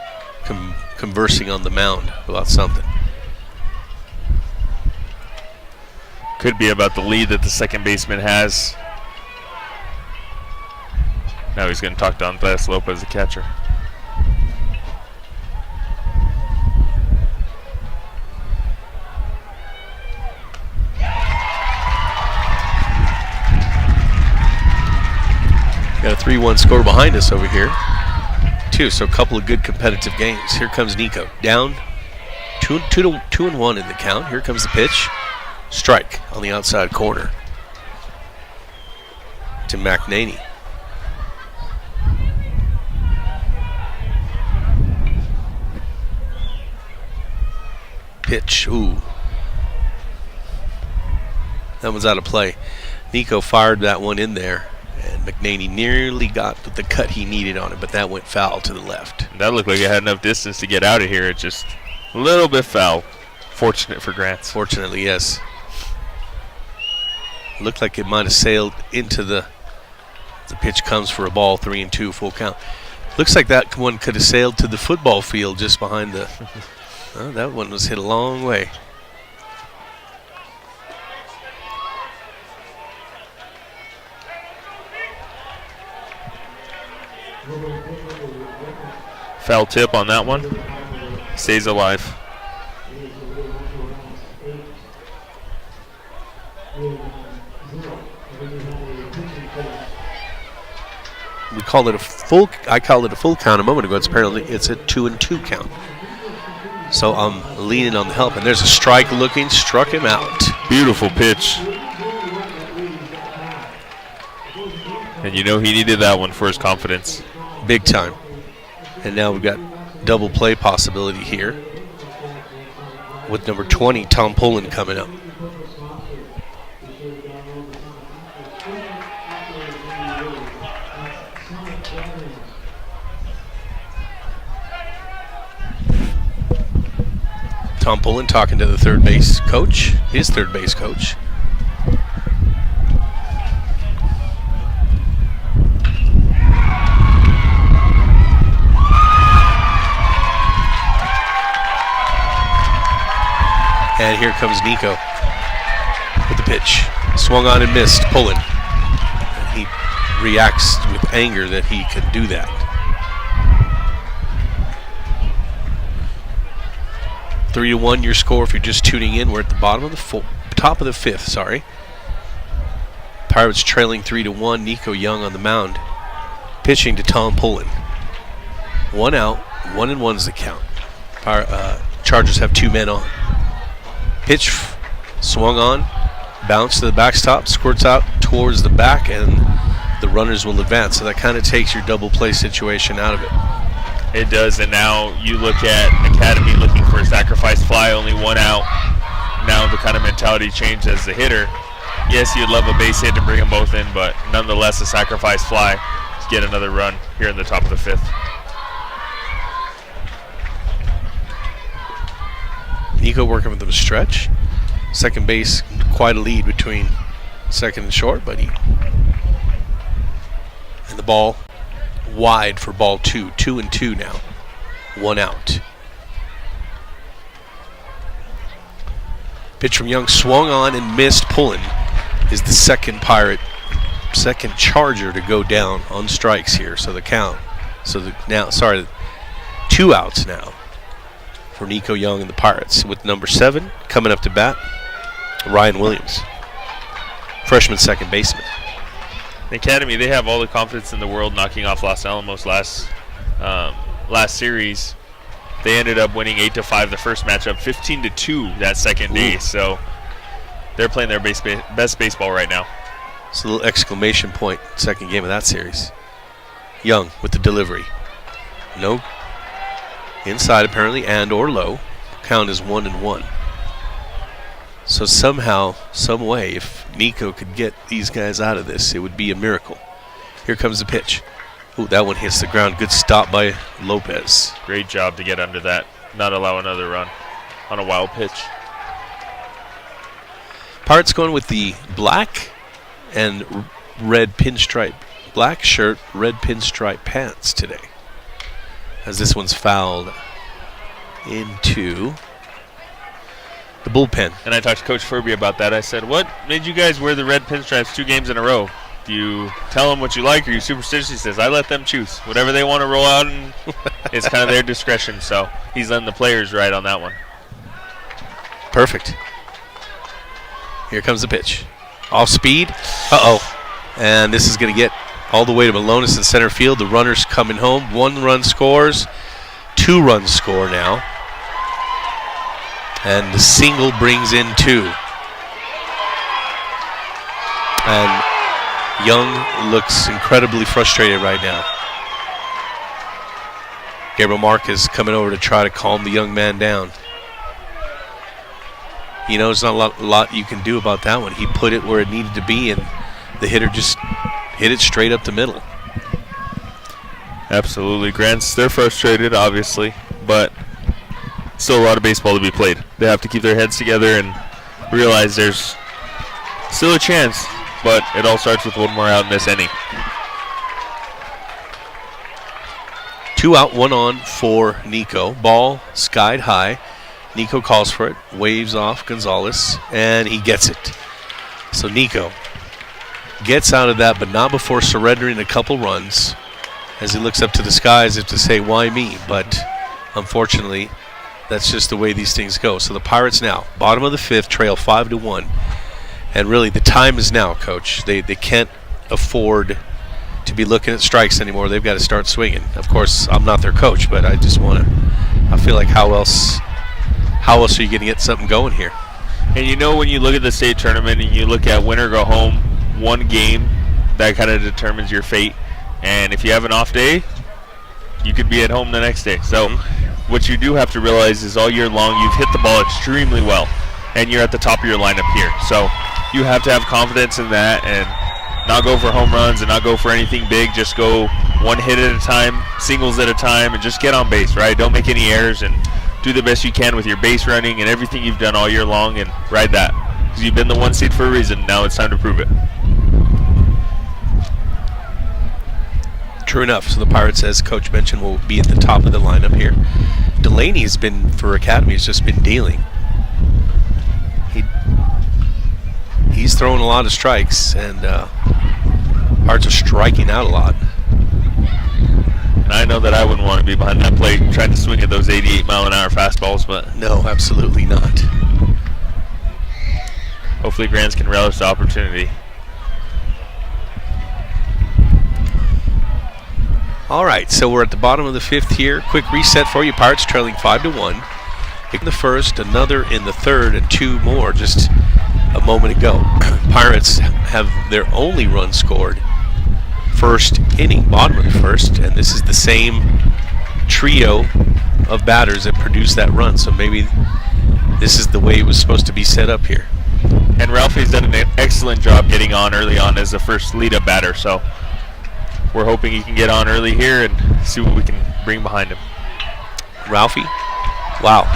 Speaker 1: conversing on the mound about something.
Speaker 2: Could be about the lead that the second baseman has. Now he's going to talk to Andres Lopez, the catcher.
Speaker 1: Got a 3-1 score behind us over here, too. So a couple of good competitive games. Here comes Nico. Down 2-1 in the count. Here comes the pitch. Strike on the outside corner to McNaney. Pitch. Ooh. That one's out of play. Nico fired that one in there. And McNaney nearly got the cut he needed on it, but that went foul to the left.
Speaker 2: That looked like it had enough distance to get out of here. It just a little bit foul. Fortunate for Grants.
Speaker 1: Fortunately, yes. Looked like it might have sailed into the pitch comes for a ball, 3-2, full count. Looks like that one could have sailed to the football field just behind the. That one was hit a long way.
Speaker 2: Foul tip on that one. Stays alive.
Speaker 1: We called it a full. I called it a full count a moment ago. It's apparently a 2-2 count. So I'm leaning on the help, and there's a strike looking. Struck him out.
Speaker 2: Beautiful pitch. And you know he needed that one for his confidence.
Speaker 1: Big time. And now we've got double play possibility here with number 20, Tom Pullen, coming up. Tom Pullen talking to the third base coach, his third base coach. And here comes Nico with the pitch. Swung on and missed, Pullen. And he reacts with anger that he could do that. Three to one your score if you're just tuning in. We're at the top of the fifth, sorry. Pirates trailing 3-1. Nico Young on the mound. Pitching to Tom Pullen. 1 out, 1-1's the count. Chargers have 2 men on. Pitch swung on, bounced to the backstop, squirts out towards the back, and the runners will advance. So that kind of takes your double play situation out of it.
Speaker 2: It does, and now you look at Academy looking for a sacrifice fly, only 1 out. Now the kind of mentality changed as the hitter. Yes, you'd love a base hit to bring them both in, but nonetheless a sacrifice fly to get another run here in the top of the 5th.
Speaker 1: Nico working with the stretch. Second base, quite a lead between second and short, but and the ball wide for ball 2. 2-2 now. 1 out. Pitch from Young swung on and missed. Pullen is the second Charger to go down on strikes here. So the count. 2 outs now for Nico Young and the Pirates, with number 7 coming up to bat, Ryan Williams, freshman second baseman.
Speaker 2: The Academy, they have all the confidence in the world knocking off Los Alamos last series. They ended up winning 8-5 the first matchup, 15-2 that second day. So they're playing their best baseball right now.
Speaker 1: It's a little exclamation point, second game of that series. Young with the delivery. No. Inside apparently, and or low. Count is 1-1. So somehow, some way, if Nico could get these guys out of this, it would be a miracle. Here comes the pitch. Ooh, that one hits the ground. Good stop by Lopez.
Speaker 2: Great job to get under that, not allow another run on a wild pitch.
Speaker 1: Pirates going with the black and red pinstripe. Black shirt, red pinstripe pants today, as this one's fouled into the bullpen.
Speaker 2: And I talked to Coach Furby about that. I said, what made you guys wear the red pinstripes 2 games in a row? Do you tell them what you like, or are you superstitious? He says, I let them choose. Whatever they want to roll out, and it's kind of their discretion. So he's letting the players ride on that one.
Speaker 1: Perfect. Here comes the pitch. Off speed. Uh-oh. And this is going to get all the way to Malonis in center field. The runner's coming home. 1 run scores. 2 runs score now. And the single brings in 2. And Young looks incredibly frustrated right now. Gabriel Marquez coming over to try to calm the young man down. You know, there's not a lot you can do about that one. He put it where it needed to be, and the hitter just hit it straight up the middle.
Speaker 2: Absolutely. Grants, they're frustrated, obviously, but still a lot of baseball to be played. They have to keep their heads together and realize there's still a chance, but it all starts with 1 more out in this inning.
Speaker 1: 2 out, 1 on for Nico. Ball skied high. Nico calls for it, waves off Gonzalez, and he gets it. So Nico gets out of that, but not before surrendering a couple runs, as he looks up to the skies as if to say, why me? But unfortunately, that's just the way these things go. So the Pirates now, bottom of the 5th, trail 5-1. And really, the time is now, Coach. They can't afford to be looking at strikes anymore. They've got to start swinging. Of course, I'm not their coach, but I just want to, I feel like how else are you going to get something going here?
Speaker 2: And you know, when you look at the state tournament and you look at win or go home, 1 game, that kind of determines your fate. And if you have an off day, you could be at home the next day. So what you do have to realize is all year long you've hit the ball extremely well, and you're at the top of your lineup here. So you have to have confidence in that and not go for home runs and not go for anything big. Just go one hit at a time, singles at a time, and just get on base, right? Don't make any errors and do the best you can with your base running and everything you've done all year long, and ride that. Because you've been the 1 seed for a reason. Now it's time to prove it.
Speaker 1: True enough. So the Pirates, as Coach mentioned, will be at the top of the lineup here. Delaney has been, for Academy, has just been dealing. He's throwing a lot of strikes, and Pirates are striking out a lot.
Speaker 2: And I know that I wouldn't want to be behind that plate trying to swing at those 88-mile-an-hour fastballs, but
Speaker 1: no, absolutely not.
Speaker 2: Hopefully Grants can relish the opportunity.
Speaker 1: All right, so we're at the bottom of the 5th here. Quick reset for you. Pirates trailing 5-1. In the first, another in the third, and 2 more just a moment ago. Pirates have their only run scored first inning, bottom of the first, and this is the same trio of batters that produced that run. So maybe this is the way it was supposed to be set up here.
Speaker 2: And Ralphie's done an excellent job getting on early on as the first lead-up batter, so we're hoping he can get on early here and see what we can bring behind him.
Speaker 1: Ralphie, wow.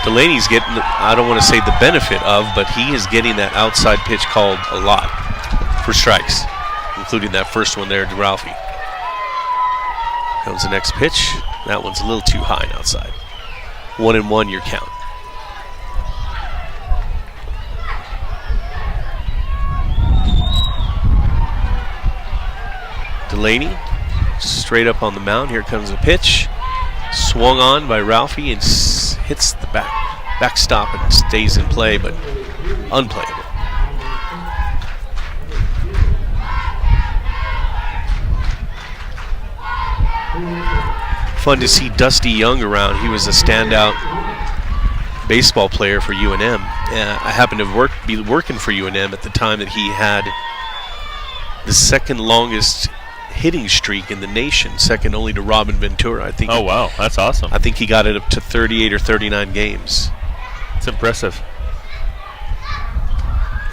Speaker 1: Delaney's getting, I don't want to say the benefit of, but he is getting that outside pitch called a lot for strikes, including that first one there to Ralphie. Comes the next pitch. That one's a little too high and outside. 1-1 your count. Delaney straight up on the mound. Here comes the pitch. Swung on by Ralphie and hits the backstop and stays in play, but unplayable. Fun to see Dusty Young around. He was a standout baseball player for UNM. I happened to be working for UNM at the time that he had the second longest hitting streak in the nation, second only to Robin Ventura. I think.
Speaker 2: Oh wow, that's awesome.
Speaker 1: I think he got it up to 38 or 39 games.
Speaker 2: It's impressive.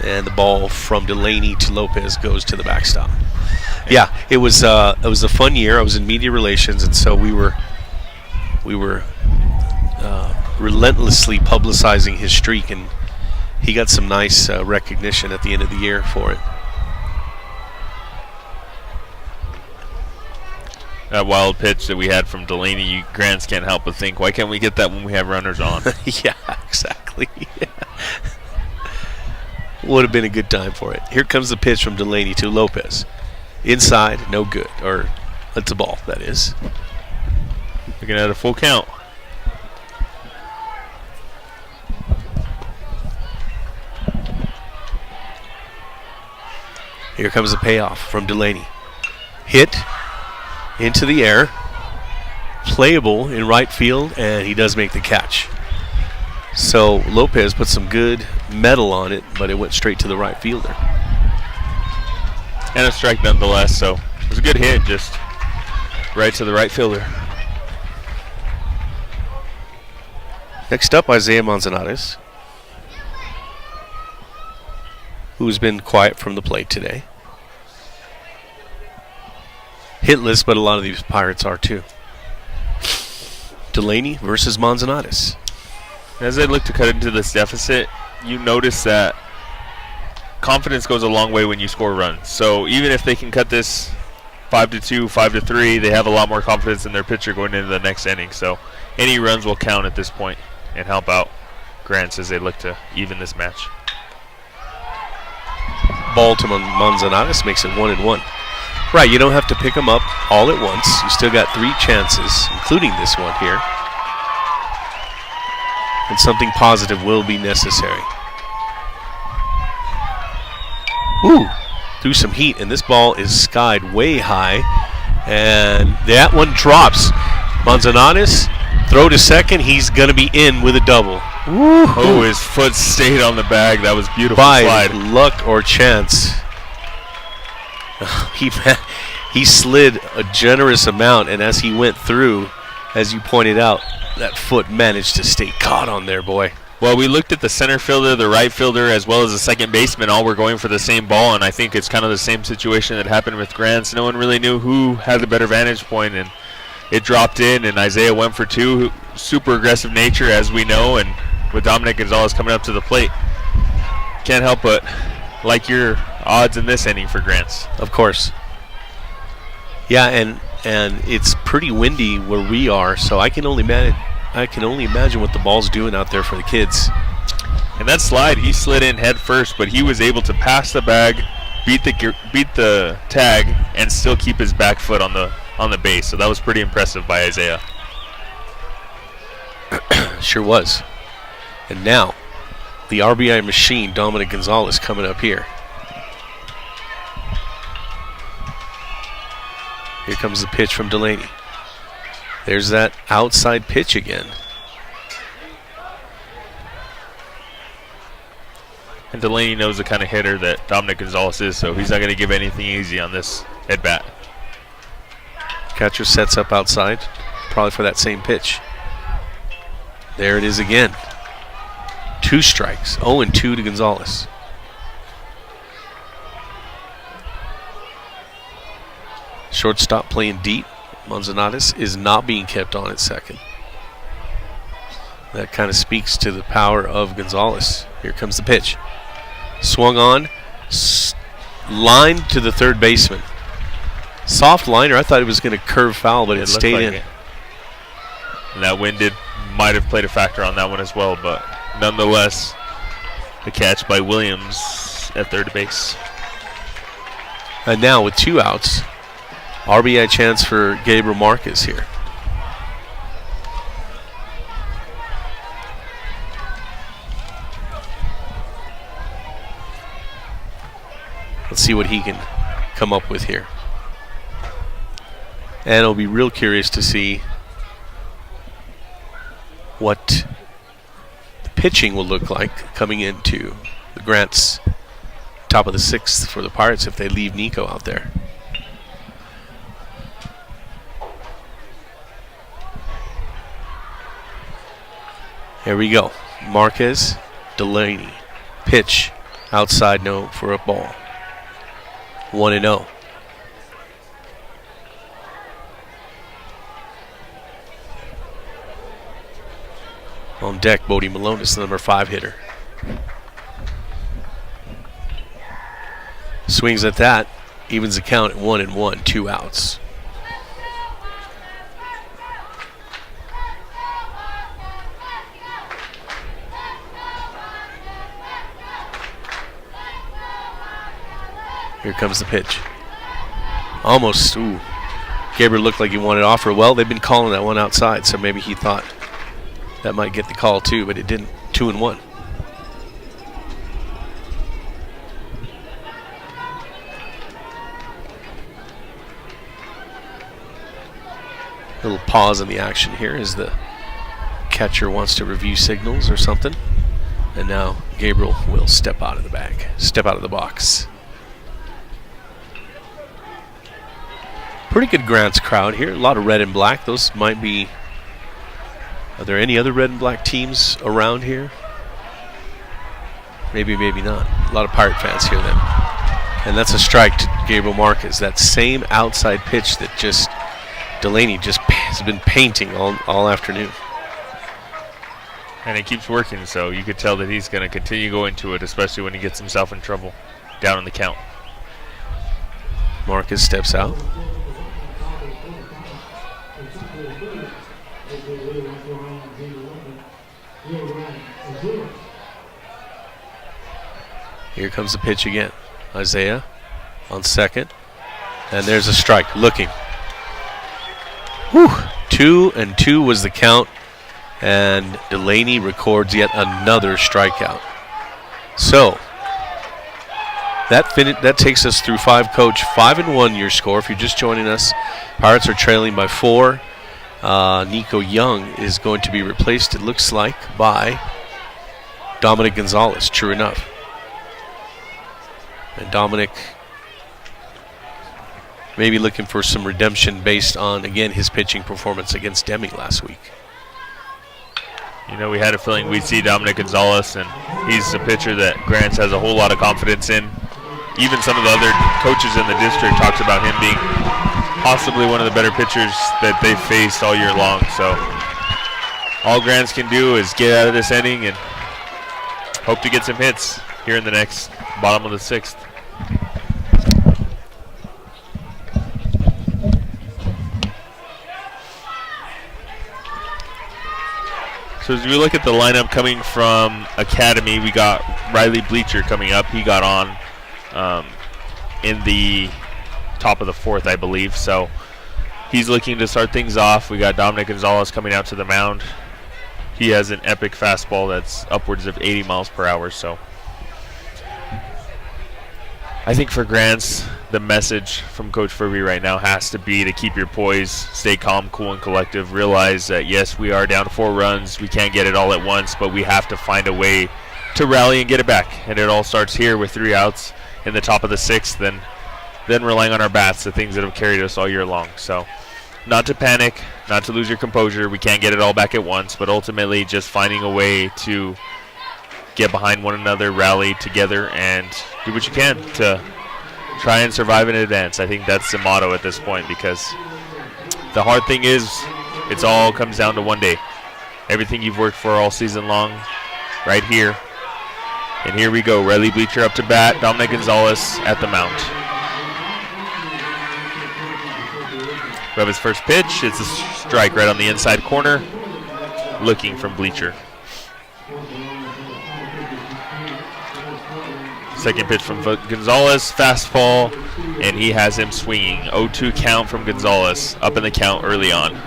Speaker 1: And the ball from Delaney to Lopez goes to the backstop. Yeah, it was a fun year. I was in media relations, and so we were relentlessly publicizing his streak, and he got some nice recognition at the end of the year for it.
Speaker 2: That wild pitch that we had from Delaney, Grants can't help but think, why can't we get that when we have runners on?
Speaker 1: Yeah, exactly. Yeah. Would have been a good time for it. Here comes the pitch from Delaney to Lopez. Inside, no good. Or, it's a ball, that is.
Speaker 2: Looking at a full count.
Speaker 1: Here comes the payoff from Delaney. Hit into the air, playable in right field, and he does make the catch. So Lopez put some good metal on it, but it went straight to the right fielder.
Speaker 2: And a strike nonetheless, so it was a good hit, just right to the right fielder.
Speaker 1: Next up, Isaiah Manzanares, who's been quiet from the plate today. Hitless, but a lot of these Pirates are too. Delaney versus Manzanares.
Speaker 2: As they look to cut into this deficit, you notice that confidence goes a long way when you score runs. So even if they can cut this 5-2, 5-3, they have a lot more confidence in their pitcher going into the next inning. So any runs will count at this point and help out Grants as they look to even this match.
Speaker 1: Ball to Manzanares makes it 1-1. Right, you don't have to pick them up all at once. You still got 3 chances, including this one here. And something positive will be necessary. Ooh, threw some heat, and this ball is skied way high. And that one drops. Manzanares, throw to second. He's going to be in with a double. Woo.
Speaker 2: Oh, his foot stayed on the bag. That was beautiful
Speaker 1: By
Speaker 2: slide.
Speaker 1: luck or chance. he slid a generous amount, and as he went through, as you pointed out, that foot managed to stay caught on there, boy.
Speaker 2: Well, we looked at the center fielder, the right fielder, as well as the second baseman. All were going for the same ball, and I think it's kind of the same situation that happened with Grants. No one really knew who had the better vantage point, and it dropped in, and Isaiah went for two. Super aggressive nature, as we know, and with Dominic Gonzalez coming up to the plate, can't help but like your odds in this inning for Grants.
Speaker 1: Of course. Yeah, and it's pretty windy where we are, so I can only imagine what the ball's doing out there for the kids.
Speaker 2: And that slide, he slid in head first, but he was able to pass the bag, beat the tag, and still keep his back foot on the base. So that was pretty impressive by Isaiah.
Speaker 1: Sure was. And now, the RBI machine, Dominic Gonzalez, coming up here. Here comes the pitch from Delaney. There's that outside pitch again.
Speaker 2: And Delaney knows the kind of hitter that Dominic Gonzalez is, so he's not going to give anything easy on this at bat.
Speaker 1: Catcher sets up outside, probably for that same pitch. There it is again. 2 strikes, 0-2 to Gonzalez. Shortstop playing deep. Manzanares is not being kept on at second. That kind of speaks to the power of Gonzalez. Here comes the pitch. Swung on, lined to the third baseman. Soft liner. I thought it was going to curve foul, but it stayed
Speaker 2: like
Speaker 1: in.
Speaker 2: it. And that wind might have played a factor on that one as well, but nonetheless, the catch by Williams at third base.
Speaker 1: And now with 2 outs, RBI chance for Gabriel Marquez here. Let's see what he can come up with here. And I'll be real curious to see what the pitching will look like coming into the Grants top of the 6th for the Pirates if they leave Nico out there. Here we go. Marquez, Delaney. Pitch outside, no, for a ball. 1-0. On deck, Bodie Malonis, the number 5 hitter. Swings at that, evens the count at 1-1, 2 outs. Here comes the pitch. Almost, ooh. Gabriel looked like he wanted to offer. Well, they've been calling that one outside, so maybe he thought that might get the call too, but it didn't. 2-1. Little pause in the action here as the catcher wants to review signals or something. And now Gabriel will step out of the box. Pretty good Grants crowd here. A lot of red and black. Those might be... Are there any other red and black teams around here? Maybe, maybe not. A lot of Pirate fans here then. And that's a strike to Gabriel Marquez. That same outside pitch that just Delaney just has been painting all afternoon.
Speaker 2: And it keeps working, so you could tell that he's going to continue going to it, especially when he gets himself in trouble down in the count.
Speaker 1: Marquez steps out. Here comes the pitch again. Isaiah on second. And there's a strike. Looking. Whew. 2-2 was the count. And Delaney records yet another strikeout. So that takes us through 5, Coach. 5-1 your score. If you're just joining us, Pirates are trailing by 4. Nico Young is going to be replaced, it looks like, by Dominic Gonzalez. True enough. And Dominic maybe looking for some redemption based on, again, his pitching performance against Deming last week.
Speaker 2: You know, we had a feeling we'd see Dominic Gonzalez, and he's a pitcher that Grants has a whole lot of confidence in. Even some of the other coaches in the district talked about him being possibly one of the better pitchers that they've faced all year long. So all Grants can do is get out of this inning and hope to get some hits here in the next bottom of the 6th. So as we look at the lineup coming from Academy, we got Riley Bleacher coming up. He got on in the top of the 4th, I believe. So he's looking to start things off. We got Dominic Gonzalez coming out to the mound. He has an epic fastball that's upwards of 80 miles per hour. So I think for Grants, the message from Coach Furby right now has to be to keep your poise, stay calm, cool, and collective. Realize that, yes, we are down 4 runs. We can't get it all at once, but we have to find a way to rally and get it back. And it all starts here with 3 outs in the top of the 6th, then relying on our bats, the things that have carried us all year long. So not to panic, not to lose your composure. We can't get it all back at once, but ultimately just finding a way to get behind one another, rally together, and do what you can to try and survive in advance. I think that's the motto at this point, because the hard thing is it all comes down to one day. Everything you've worked for all season long right here. And here we go. Riley Bleacher up to bat. Dominic Gonzalez at the mound. We have his first pitch. It's a strike right on the inside corner. Looking from Bleacher. Second pitch from Gonzalez, fastball, and he has him swinging. 0-2 count from Gonzalez, up in the count early on.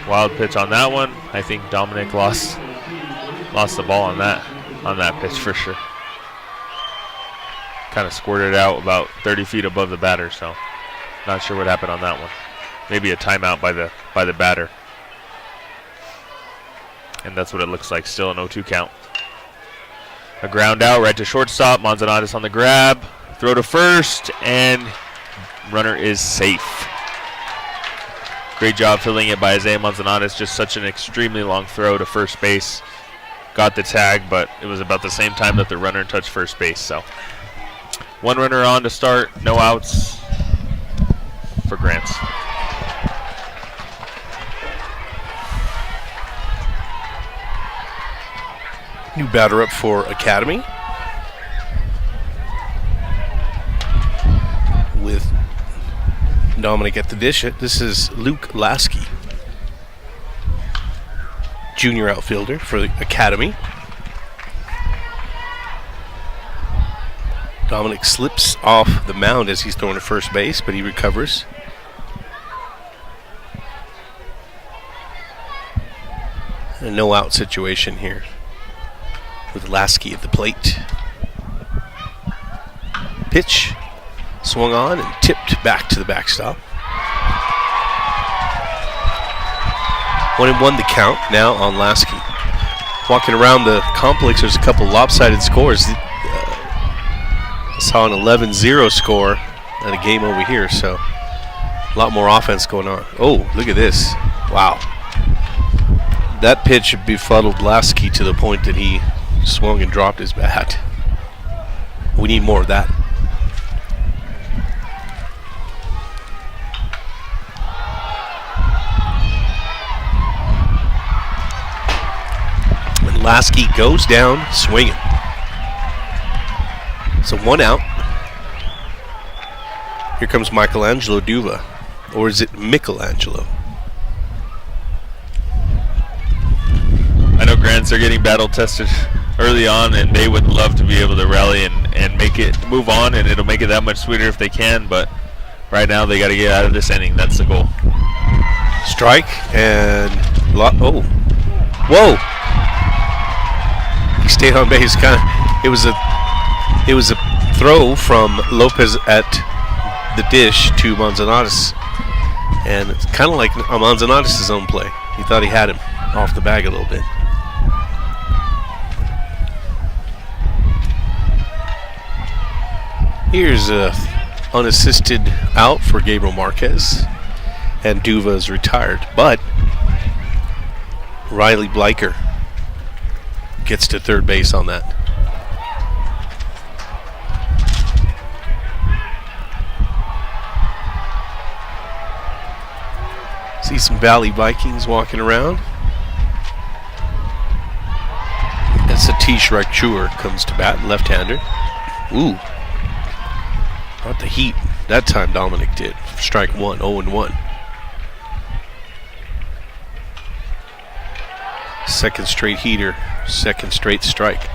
Speaker 2: Wild pitch on that one. I think Dominic lost the ball on that pitch for sure. Kind of squirted out about 30 feet above the batter, so not sure what happened on that one. Maybe a timeout by the batter. And that's what it looks like, still an 0-2 count. A ground out right to shortstop. Manzanares on the grab. Throw to first, and runner is safe. Great job filling it by Isaiah Manzanares. Just such an extremely long throw to first base. Got the tag, but it was about the same time that the runner touched first base. So 1 runner on to start, no outs for Grants.
Speaker 1: New batter up for Academy with Dominic at the dish. This is Luke Lasky, junior outfielder for the Academy. Dominic slips off the mound as he's throwing to first base, but he recovers. A no-out situation here with Lasky at the plate. Pitch swung on and tipped back to the backstop. 1-1 the count now on Lasky. Walking around the complex, there's a couple lopsided scores. I saw an 11-0 score and a game over here, so a lot more offense going on. Oh, look at this. Wow. That pitch befuddled Lasky to the point that he swung and dropped his bat. We need more of that. And Lasky goes down swinging. So 1 out. Here comes Michelangelo Duva. Or is it Michelangelo?
Speaker 2: I know Grants are getting battle tested early on, and they would love to be able to rally and make it move on, and it'll make it that much sweeter if they can, but right now they got to get out of this inning. That's the goal.
Speaker 1: Strike and oh, whoa! He stayed on base. It was a throw from Lopez at the dish to Manzanares, and it's kind of like Manzanares' own play. He thought he had him off the bag a little bit. Here's a unassisted out for Gabriel Marquez. And Duva is retired. But Riley Bleicher gets to third base on that. See some Valley Vikings walking around. That's Satish Raichur comes to bat, left-hander. Ooh. Not the heat. That time Dominic did. Strike one, 0-1. Second straight heater, second straight strike.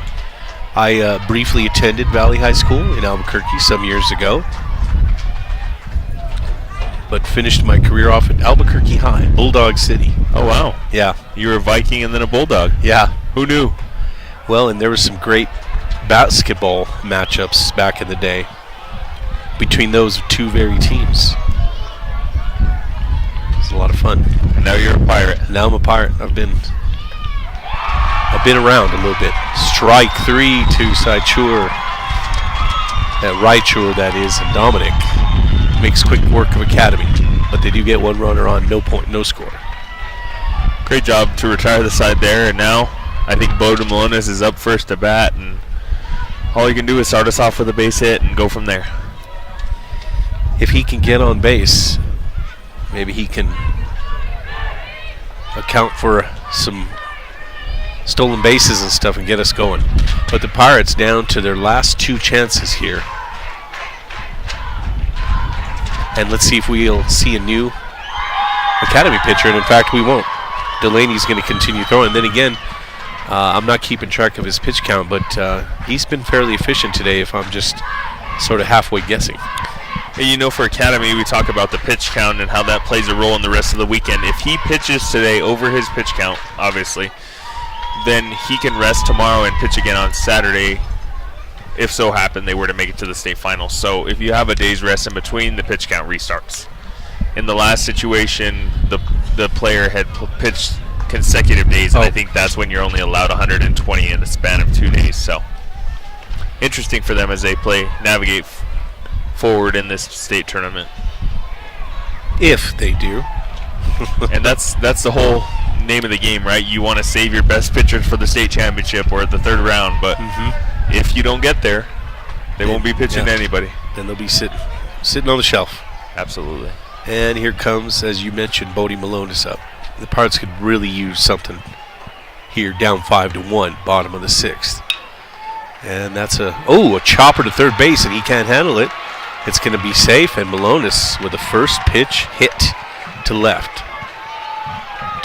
Speaker 1: I briefly attended Valley High School in Albuquerque some years ago, but finished my career off at Albuquerque High, Bulldog City.
Speaker 2: Oh, wow.
Speaker 1: Yeah.
Speaker 2: You were a Viking and then a Bulldog.
Speaker 1: Yeah.
Speaker 2: Who knew?
Speaker 1: Well, and there was some great basketball matchups back in the day between those two very teams. It was a lot of fun.
Speaker 2: And now you're a Pirate.
Speaker 1: Now I'm a Pirate. I've been around a little bit. Strike three to Raichur. Raichur, that is, and Dominic makes quick work of Academy, but they do get one runner on, no point, no score.
Speaker 2: Great job to retire the side there, and now I think Bodie Malonis is up first to bat, and all you can do is start us off with a base hit and go from there.
Speaker 1: If he can get on base, maybe he can account for some stolen bases and stuff and get us going. But the Pirates down to their last two chances here. And let's see if we'll see a new Academy pitcher, and in fact we won't. Delaney's going to continue throwing. Then again, I'm not keeping track of his pitch count, but he's been fairly efficient today if I'm just sort of halfway guessing.
Speaker 2: And you know, for Academy, we talk about the pitch count and how that plays a role in the rest of the weekend. If he pitches today over his pitch count, obviously, then he can rest tomorrow and pitch again on Saturday, if so happened they were to make it to the state finals. So if you have a day's rest in between, the pitch count restarts. In the last situation, the player had pitched consecutive days, and I think that's when you're only allowed 120 in the span of 2 days. So interesting for them as they navigate forward in this state tournament.
Speaker 1: If they do.
Speaker 2: And that's the whole name of the game, right? You want to save your best pitchers for the state championship or the third round, but if you don't get there, they won't be pitching to anybody.
Speaker 1: Then they'll be sitting on the shelf.
Speaker 2: Absolutely.
Speaker 1: And here comes, as you mentioned, Bodie Malonis up. The Pirates could really use something here, down 5-1, bottom of the sixth. And that's a chopper to third base, and he can't handle it. It's going to be safe, and Malonis with a first pitch hit to left.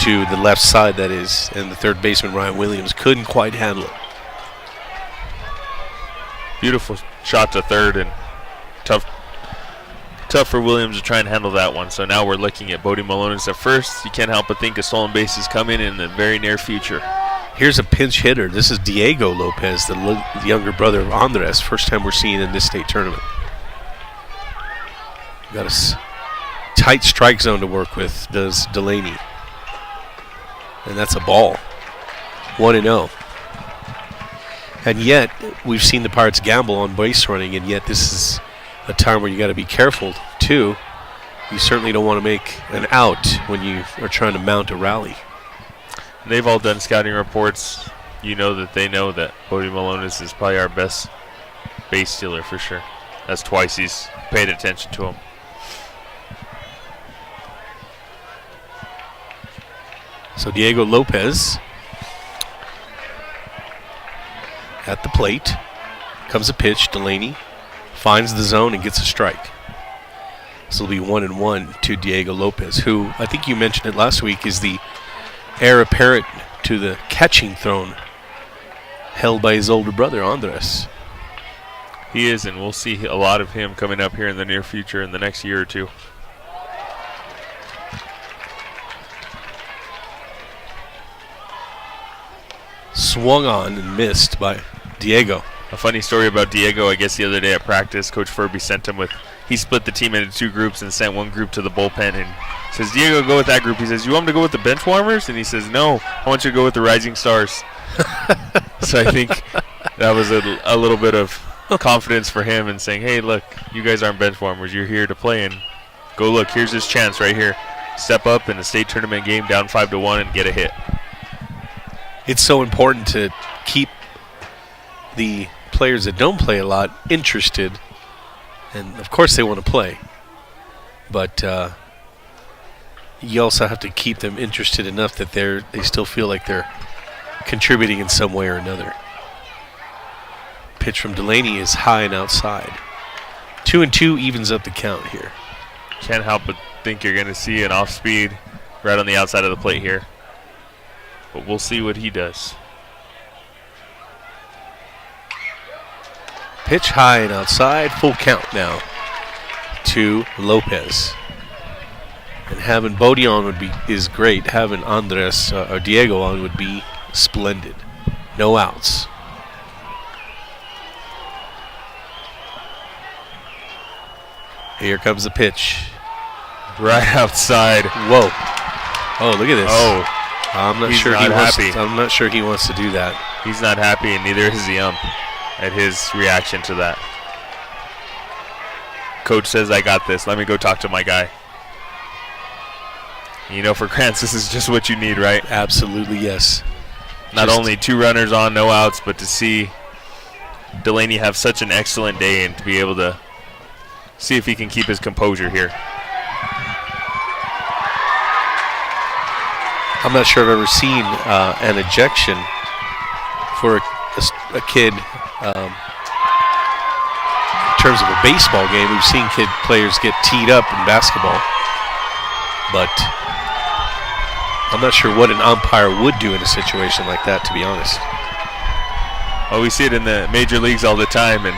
Speaker 1: To the left side, that is, and the third baseman, Ryan Williams, couldn't quite handle it.
Speaker 2: Beautiful shot to third, and tough for Williams to try and handle that one. So now we're looking at Bodie Malonis at first. You can't help but think a stolen base is coming in the very near future.
Speaker 1: Here's a pinch hitter. This is Diego Lopez, the younger brother of Andres. First time we're seeing in this state tournament. Got a tight strike zone to work with, does Delaney. And that's a ball. 1-0. And yet, we've seen the Pirates gamble on base running, and yet this is a time where you got to be careful, too. You certainly don't want to make an out when you are trying to mount a rally.
Speaker 2: They've all done scouting reports. You know that they know that Bodie Malonis is probably our best base stealer for sure. That's twice he's paid attention to him.
Speaker 1: So Diego Lopez at the plate. Comes a pitch. Delaney finds the zone and gets a strike. This will be 1-1 to Diego Lopez, who I think you mentioned it last week is the heir apparent to the catching throne held by his older brother Andres.
Speaker 2: He is, and we'll see a lot of him coming up here in the near future in the next year or two.
Speaker 1: Swung on and missed by Diego.
Speaker 2: A funny story about Diego, I guess the other day at practice, Coach Furby sent him he split the team into two groups and sent one group to the bullpen and says, Diego, go with that group. He says, you want him to go with the bench warmers? And he says, no, I want you to go with the rising stars. So I think that was a little bit of confidence for him and saying, hey, look, you guys aren't bench warmers. You're here to play, and go look. Here's his chance right here. Step up in a state tournament game down 5-1 and get a hit.
Speaker 1: It's so important to keep the players that don't play a lot interested, and of course they want to play, but you also have to keep them interested enough that they still feel like they're contributing in some way or another. Pitch from Delaney is high and outside. 2-2 evens up the count here.
Speaker 2: Can't help but think you're going to see an off speed right on the outside of the plate here, but we'll see what he does.
Speaker 1: Pitch high and outside, full count now to Lopez. And having Bodie on is great. Having Andres or Diego on would be splendid. No outs. Here comes the pitch.
Speaker 2: Right outside.
Speaker 1: Whoa. Oh, look at this.
Speaker 2: Oh,
Speaker 1: I'm not
Speaker 2: he's
Speaker 1: sure
Speaker 2: not happy.
Speaker 1: I'm not sure he wants to do that.
Speaker 2: He's not happy, and neither is the ump at his reaction to that. Coach says, I got this. Let me go talk to my guy. You know, for Grants, this is just what you need, right?
Speaker 1: Absolutely, yes.
Speaker 2: Not only 2 runners on, no outs, but to see Delaney have such an excellent day and to be able to see if he can keep his composure here.
Speaker 1: I'm not sure I've ever seen an ejection for a kid in terms of a baseball game. We've seen players get teed up in basketball, but I'm not sure what an umpire would do in a situation like that, to be honest.
Speaker 2: Well, we see it in the major leagues all the time, and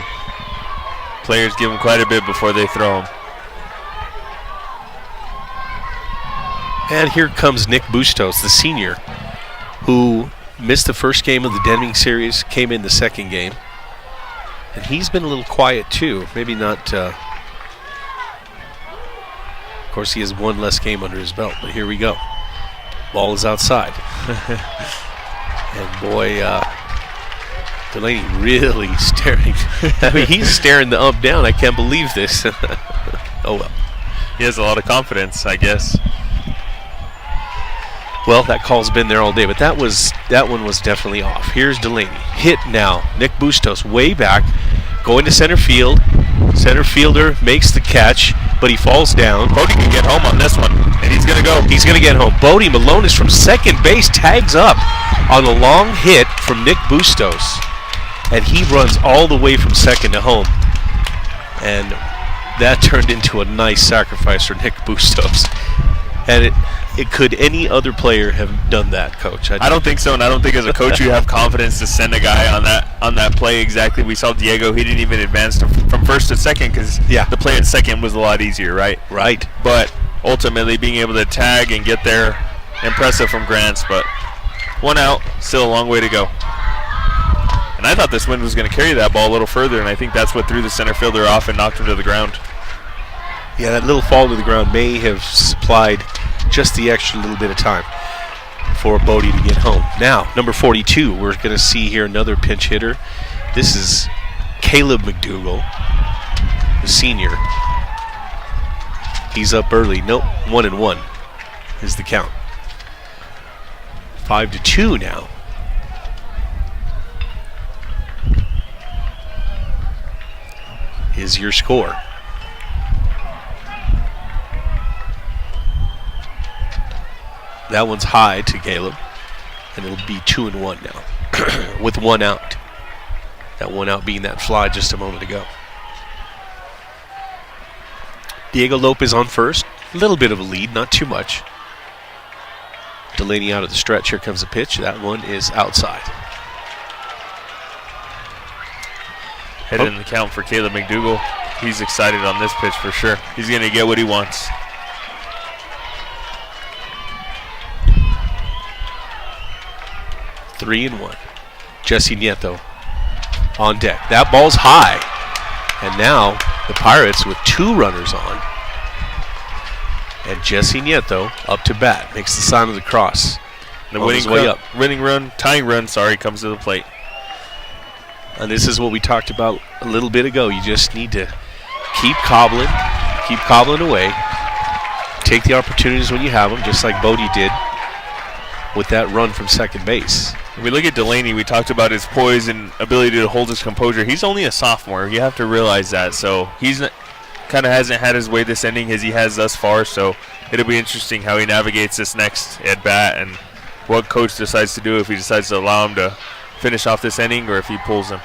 Speaker 2: players give them quite a bit before they throw them.
Speaker 1: And here comes Nick Bustos, the senior, who missed the first game of the Deming series, came in the second game. And he's been a little quiet too. Maybe not. Of course, he has one less game under his belt, but here we go. Ball is outside. And boy, Delaney really staring. I mean, he's staring the ump down. I can't believe this. Oh, well.
Speaker 2: He has a lot of confidence, I guess.
Speaker 1: Well, that call's been there all day, but that one was definitely off. Here's Delaney. Hit now. Nick Bustos way back, going to center field. Center fielder makes the catch, but he falls down.
Speaker 2: Bodie can get home on this one, and he's going to go.
Speaker 1: He's going to get home. Bodie Malone is from second base, tags up on a long hit from Nick Bustos, and he runs all the way from second to home. And that turned into a nice sacrifice for Nick Bustos. And could any other player have done that, Coach?
Speaker 2: I don't think so, and I don't think as a coach you have confidence to send a guy on that play exactly. We saw Diego; he didn't even advance from first to second because the play at second was a lot easier, right?
Speaker 1: Right.
Speaker 2: But ultimately, being able to tag and get there, impressive from Grants. But 1 out, still a long way to go. And I thought this wind was going to carry that ball a little further, and I think that's what threw the center fielder off and knocked him to the ground.
Speaker 1: Yeah, that little fall to the ground may have supplied just the extra little bit of time for Bodie to get home. Now, number 42, we're going to see here another pinch hitter. This is Caleb McDougall, the senior. He's up early. Nope, 1-1 is the count. 5-2 now. Is your score. That one's high to Caleb, and it'll be 2-1 now with 1 out. That 1 out being that fly just a moment ago. Diego Lopez on first. A little bit of a lead, not too much. Delaney out of the stretch. Here comes the pitch. That one is outside.
Speaker 2: Headed in the count for Caleb McDougall. He's excited on this pitch for sure. He's going to get what he wants.
Speaker 1: Three and 1. Jesse Nieto on deck. That ball's high. And now the Pirates with 2 runners on. And Jesse Nieto up to bat. Makes the sign of the cross.
Speaker 2: The tying run, comes to the plate.
Speaker 1: And this is what we talked about a little bit ago. You just need to keep cobbling away. Take the opportunities when you have them, just like Bodie did with that run from second base.
Speaker 2: When we look at Delaney, we talked about his poise and ability to hold his composure. He's only a sophomore. You have to realize that. So he's kind of hasn't had his way this inning as he has thus far. So it'll be interesting how he navigates this next at bat and what coach decides to do, if he decides to allow him to finish off this inning or if he pulls him.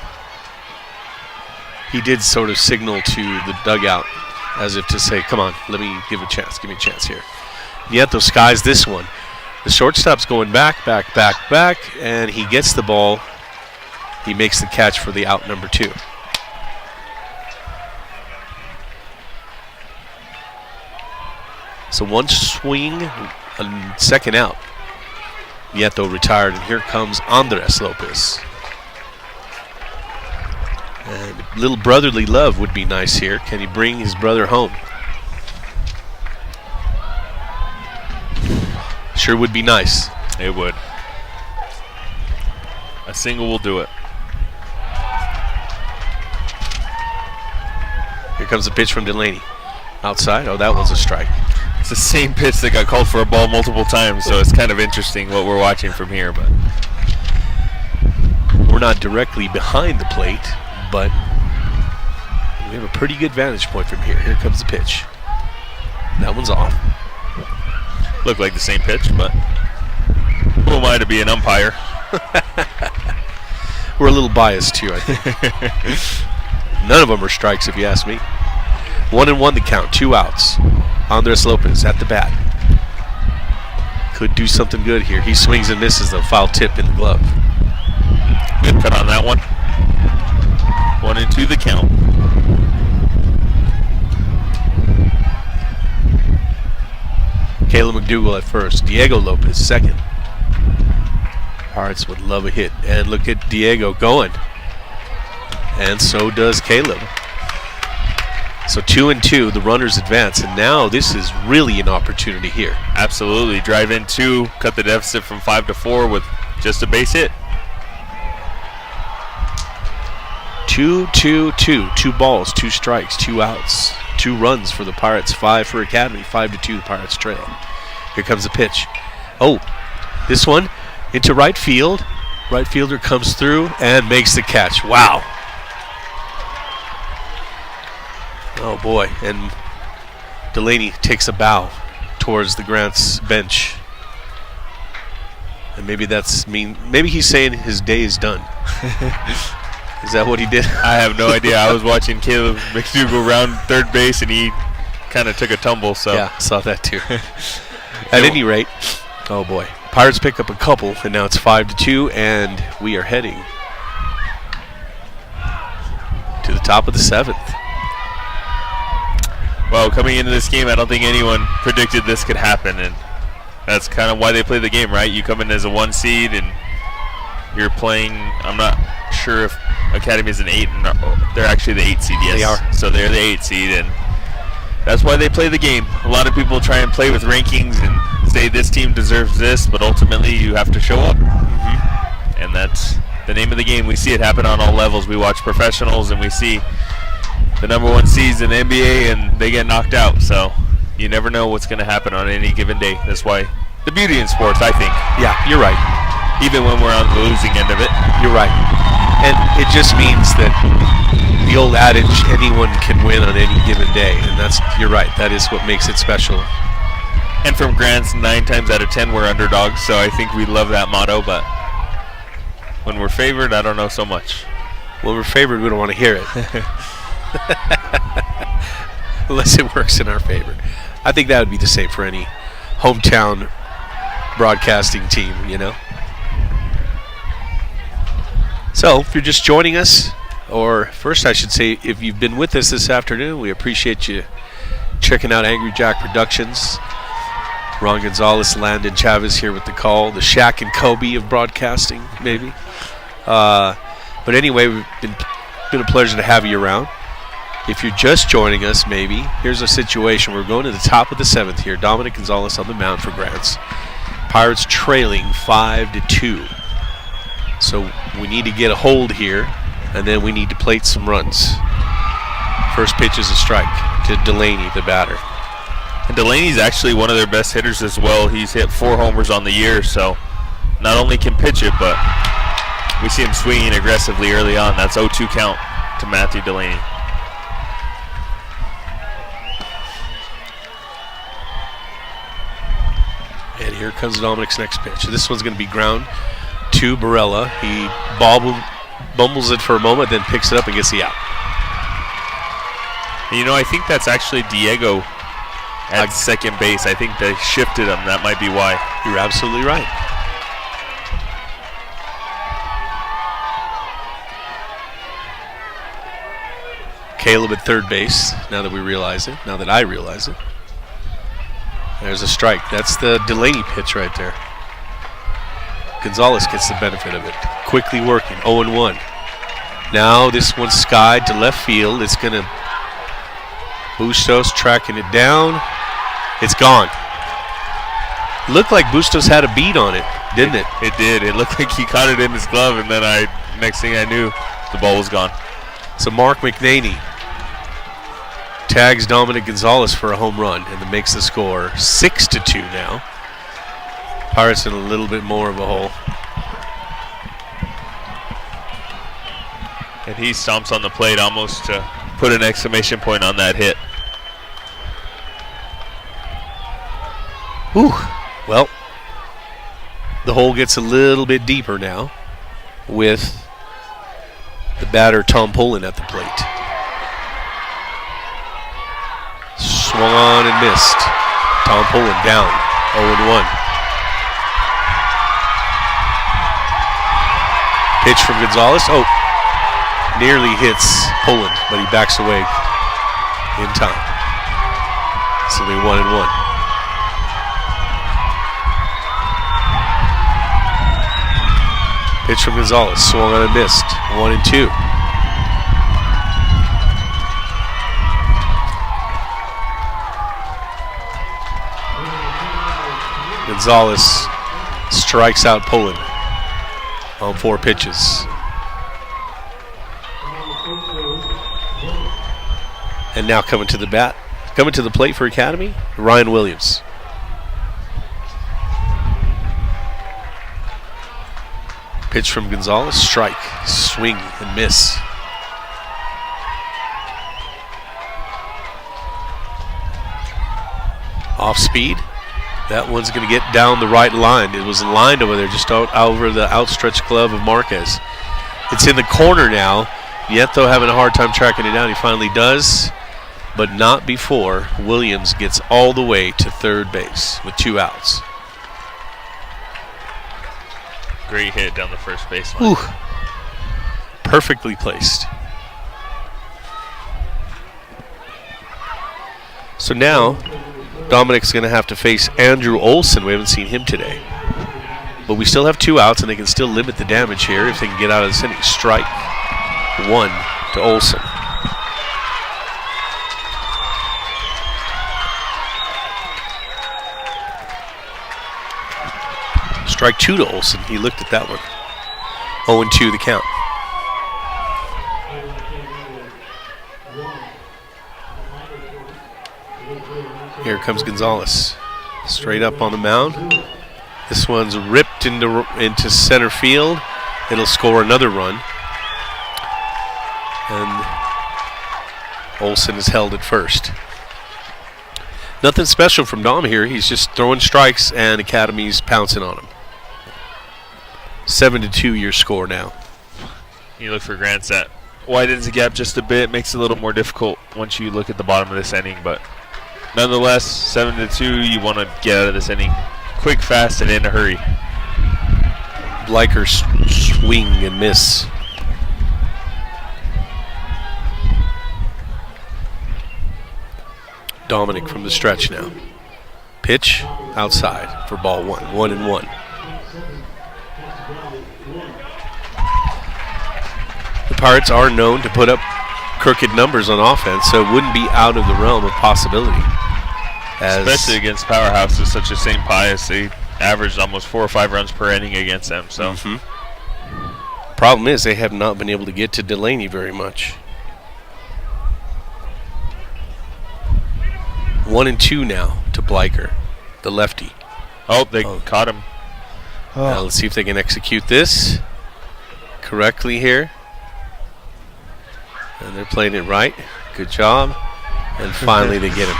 Speaker 1: He did sort of signal to the dugout as if to say, come on, let me give me a chance here. Nieto skies this one. The shortstop's going back, and he gets the ball. He makes the catch for the out number 2. So one swing, a second out. Nieto retired, and here comes Andres Lopez. And little brotherly love would be nice here. Can he bring his brother home? Sure would be nice.
Speaker 2: It would. A single will do it.
Speaker 1: Here comes the pitch from Delaney. Outside. Oh, that one's a strike.
Speaker 2: It's the same pitch that got called for a ball multiple times, so it's kind of interesting what we're watching from here. But
Speaker 1: we're not directly behind the plate, but we have a pretty good vantage point from here. Here comes the pitch. That one's off.
Speaker 2: Looked like the same pitch, but who am I to be an umpire?
Speaker 1: We're a little biased too, I think. None of them are strikes, if you ask me. 1-1 the count, 2 outs. Andres Lopez at the bat. Could do something good here. He swings and misses, though. Foul tip in the glove.
Speaker 2: Good cut on that one. 1-2 the count.
Speaker 1: Caleb McDougall at first. Diego Lopez second. Pirates would love a hit. And look at Diego going. And so does Caleb. So 2-2, the runners advance. And now this is really an opportunity here.
Speaker 2: Absolutely. Drive in 2, cut the deficit from 5 to 4 with just a base hit.
Speaker 1: 2-2-2. 2 balls, 2 strikes, 2 outs. 2 runs for the Pirates, 5 for Academy, 5-2 the Pirates trail. Here comes the pitch. Oh, this one into right field. Right fielder comes through and makes the catch. Wow. Oh boy, and Delaney takes a bow towards the Grants bench. And maybe maybe he's saying his day is done. Is that what he did?
Speaker 2: I have no idea. I was watching Caleb McDougall round third base, and he kind of took a tumble. So
Speaker 1: yeah, saw that too. At any rate, oh boy, Pirates pick up a couple, and now it's 5-2, and we are heading to the top of the 7th.
Speaker 2: Well, coming into this game, I don't think anyone predicted this could happen, and that's kind of why they play the game, right? You come in as a 1 seed, and you're playing. I'm not sure if Academy is an 8. They're actually the 8 seed, yes.
Speaker 1: They are.
Speaker 2: So they're the 8 seed, and that's why they play the game. A lot of people try and play with rankings and say this team deserves this, but ultimately you have to show up. Mm-hmm. And that's the name of the game. We see it happen on all levels. We watch professionals, and we see the number 1 seeds in the NBA, and they get knocked out. So you never know what's going to happen on any given day. That's why the beauty in sports, I think.
Speaker 1: Yeah, you're right.
Speaker 2: Even when we're on the losing end of it.
Speaker 1: You're right. And it just means that the old adage, anyone can win on any given day. And you're right, that is what makes it special.
Speaker 2: And from Grants, 9 times out of 10 we're underdogs, so I think we love that motto, but when we're favored, I don't know so much.
Speaker 1: When we're favored, we don't want to hear it. Unless it works in our favor. I think that would be the same for any hometown broadcasting team, you know. So, if you're just joining us, or first I should say, if you've been with us this afternoon, we appreciate you checking out Angry Jack Productions. Ron Gonzalez, Landon Chavez here with the call, the Shaq and Kobe of broadcasting, maybe. But anyway, it's been a pleasure to have you around. If you're just joining us, maybe, here's a situation. We're going to the top of the 7th here. Dominic Gonzalez on the mound for Grants. Pirates trailing 5-2. So we need to get a hold here and then we need to plate some runs. First pitch is a strike to Delaney, the batter.
Speaker 2: And Delaney's actually one of their best hitters as well. He's hit 4 homers on the year, so not only can pitch it, but we see him swinging aggressively early on. That's 0-2 count to Matthew Delaney.
Speaker 1: And here comes Dominic's next pitch. This one's going to be ground to Barella. He bumbles it for a moment, then picks it up and gets the out.
Speaker 2: You know, I think that's actually Diego at second base. I think they shifted him. That might be why.
Speaker 1: You're absolutely right. Caleb at third base, now that we realize it, now that I realize it. There's a strike. That's the Delaney pitch right there. Gonzalez gets the benefit of it. Quickly working, 0-1. Now this one's skied to left field. It's going to Bustos tracking it down. It's gone. Looked like Bustos had a bead on it, didn't it?
Speaker 2: It did. It looked like he caught it in his glove, and then next thing I knew, the ball was gone.
Speaker 1: So Mark McNaney tags Dominic Gonzalez for a home run and makes the score 6-2 now. Pirates in a little bit more of a hole.
Speaker 2: And he stomps on the plate almost to put an exclamation point on that hit.
Speaker 1: Whew. Well, the hole gets a little bit deeper now with the batter Tom Pullen at the plate. Swung on and missed. Tom Pullen down, 0-1. Pitch from Gonzalez. Oh, nearly hits Pullen, but he backs away in time. So they're 1-1. Pitch from Gonzalez, swung on and missed. 1-2. Gonzalez strikes out Pullen on 4 pitches. And now coming to the plate for Academy, Ryan Williams. Pitch from Gonzalez, strike, swing and miss. Off speed. That one's going to get down the right line. It was lined over there, just out over the outstretched glove of Marquez. It's in the corner now. Nieto having a hard time tracking it down. He finally does, but not before Williams gets all the way to third base with 2 outs.
Speaker 2: Great hit down the first baseline.
Speaker 1: Ooh. Perfectly placed. So now Dominic's going to have to face Andrew Olson. We haven't seen him today. But we still have 2 outs, and they can still limit the damage here if they can get out of this inning. Strike 1 to Olson. Strike 2 to Olson. He looked at that one. 0-2 the count. Here comes Gonzalez. Straight up on the mound. This one's ripped into center field. It'll score another run. And Olson is held at first. Nothing special from Dom here. He's just throwing strikes, and Academy's pouncing on him. 7-2 your score now.
Speaker 2: You look for Grants that widens the gap just a bit, makes it a little more difficult once you look at the bottom of this inning, but nonetheless, 7-2, you want to get out of this inning quick, fast, and in a hurry.
Speaker 1: Bleicher swing and miss. Dominic from the stretch now. Pitch outside for ball 1. 1-1. The Pirates are known to put up crooked numbers on offense, so it wouldn't be out of the realm of possibility.
Speaker 2: Especially against powerhouses such as St. Pius. They averaged almost 4 or 5 runs per inning against them. So
Speaker 1: Problem is, they have not been able to get to Delaney very much. 1-2 now to Bleicher, the lefty.
Speaker 2: Oh, they caught him.
Speaker 1: Now let's see if they can execute this correctly here. And they're playing it right. Good job. And finally they get him.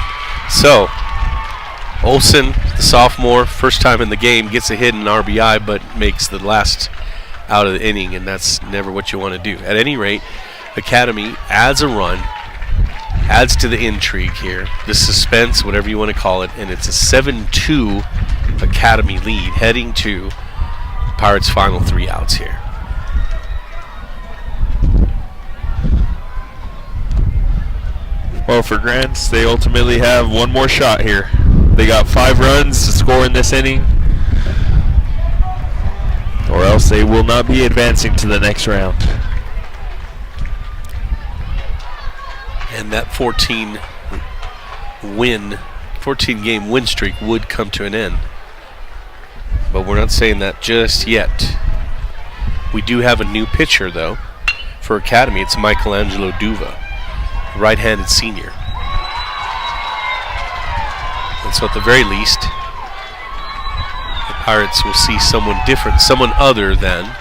Speaker 1: So, Olsen, the sophomore, first time in the game, gets a hit in RBI, but makes the last out of the inning, and that's never what you want to do. At any rate, Academy adds a run, adds to the intrigue here, the suspense, whatever you want to call it, and it's a 7-2 Academy lead, heading to Pirates' final 3 outs here.
Speaker 2: Well, for Grants, they ultimately have one more shot here. They got 5 runs to score in this inning, or else they will not be advancing to the next round.
Speaker 1: And that 14-game win streak would come to an end. But we're not saying that just yet. We do have a new pitcher, though, for Academy. It's Michelangelo Duva, right-handed senior. And so at the very least, the Pirates will see someone different, someone other than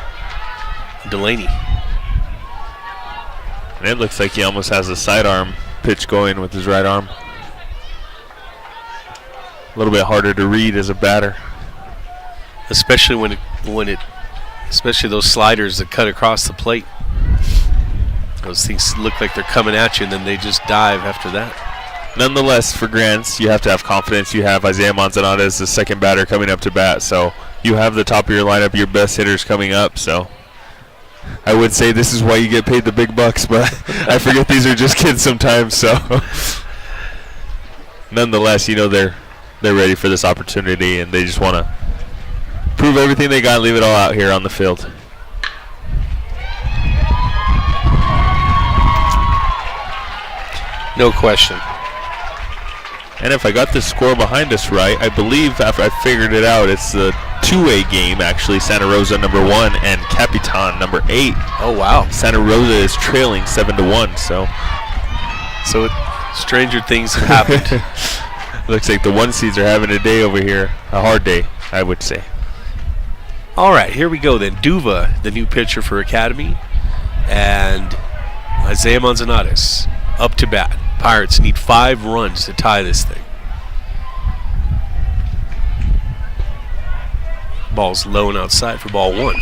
Speaker 1: Delaney.
Speaker 2: And it looks like he almost has a sidearm pitch going with his right arm. A little bit harder to read as a batter.
Speaker 1: Especially especially those sliders that cut across the plate. Those things look like they're coming at you, and then they just dive after that.
Speaker 2: Nonetheless, for Grants, you have to have confidence. You have Isaiah Manzanata as the second batter coming up to bat, so you have the top of your lineup, your best hitters coming up. So I would say this is why you get paid the big bucks, but I forget these are just kids sometimes. So nonetheless, you know they're ready for this opportunity, and they just want to prove everything they got and leave it all out here on the field.
Speaker 1: No question.
Speaker 2: And if I got the score behind us right, I believe after I figured it out, it's the 2A game, actually. Santa Rosa number 1 and Capitan number 8.
Speaker 1: Oh, wow.
Speaker 2: Santa Rosa is trailing 7-1, so
Speaker 1: stranger things have happened.
Speaker 2: Looks like the 1 seeds are having a day over here. A hard day, I would say.
Speaker 1: All right, here we go then. Duva, the new pitcher for Academy, and Isaiah Manzanares up to bat. Pirates need 5 runs to tie this thing. Ball's low and outside for ball 1.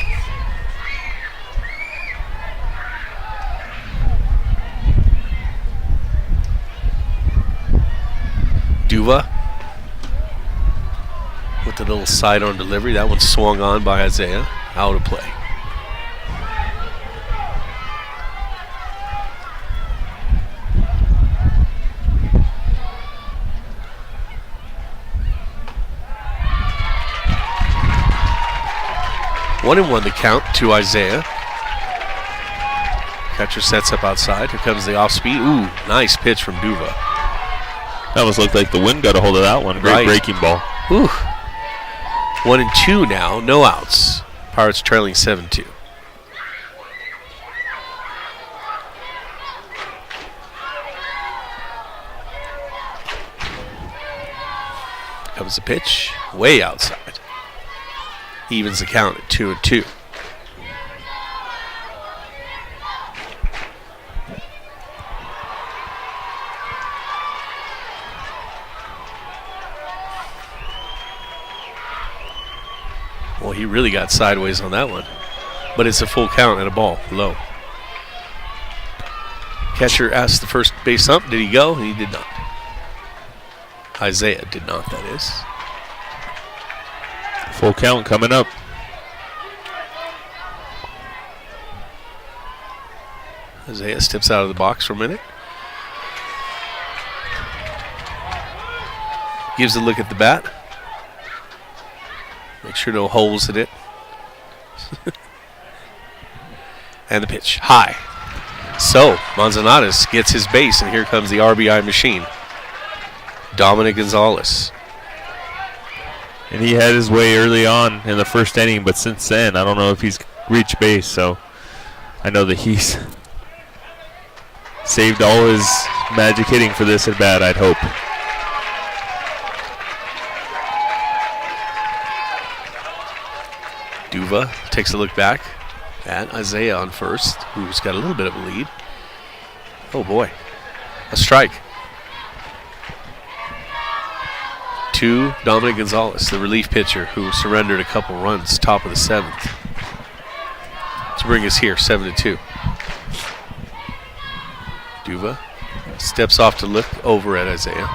Speaker 1: Duva with the little sidearm delivery. That one swung on by Isaiah. Out of play. One and one the count to Isaiah. Catcher sets up outside. Here comes the off speed. Ooh, nice pitch from Duva.
Speaker 2: That almost looked like the wind got a hold of that one. Great breaking ball.
Speaker 1: Ooh. 1-2 now, no outs. Pirates trailing 7-2. Comes the pitch, way outside. Evens the count at 2-2. Well, he really got sideways on that one. But it's a full count and a ball, low. Catcher asked the first base ump, did he go? And he did not. Isaiah did not, that is.
Speaker 2: Full count coming up.
Speaker 1: Isaiah steps out of the box for a minute. Gives a look at the bat. Make sure no holes in it. And the pitch, high. So, Manzanares gets his base, and here comes the RBI machine. Dominic Gonzalez.
Speaker 2: And he had his way early on in the first inning, but since then, I don't know if he's reached base. So I know that he's saved all his magic hitting for this at bat, I'd hope.
Speaker 1: Duva takes a look back at Isaiah on first, who's got a little bit of a lead. Oh boy, a strike. To Dominic Gonzalez, the relief pitcher who surrendered a couple runs, top of the 7th. To bring us here, 7-2. Duva steps off to look over at Isaiah.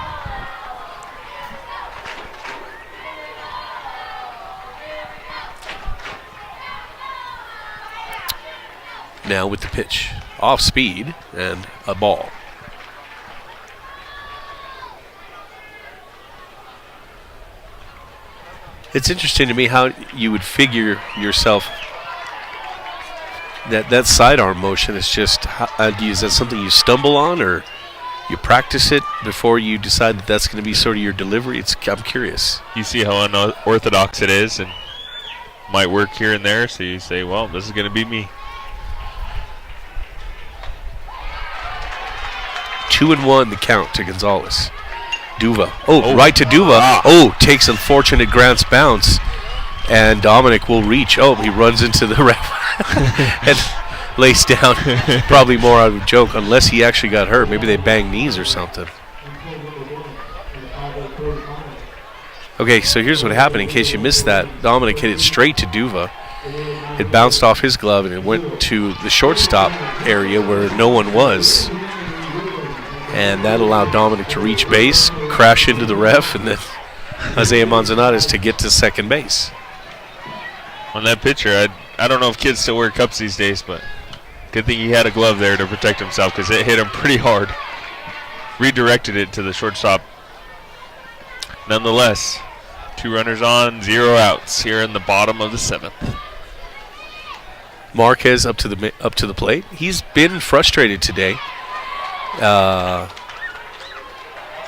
Speaker 1: Now with the pitch, off speed and a ball. It's interesting to me how you would figure yourself that sidearm motion is just, is that something you stumble on, or you practice it before you decide that that's going to be sort of your delivery? I'm curious.
Speaker 2: You see how unorthodox it is and might work here and there, so you say, well, this is going to be me.
Speaker 1: 2-1 the count to Gonzalez. Duva. Oh, right to Duva. Takes a fortunate Grant's bounce. And Dominic will reach. Oh, he runs into the ref and lays down. Probably more out of a joke, unless he actually got hurt. Maybe they banged knees or something. Okay, so here's what happened. In case you missed that, Dominic hit it straight to Duva. It bounced off his glove and it went to the shortstop area where no one was. And that allowed Dominic to reach base, crash into the ref, and then Isaiah Manzanares to get to second base.
Speaker 2: On that pitcher, I don't know if kids still wear cups these days, but good thing he had a glove there to protect himself because it hit him pretty hard. Redirected it to the shortstop. Nonetheless, 2 runners on, 0 outs here in the bottom of the 7th.
Speaker 1: Marquez up to the plate. He's been frustrated today.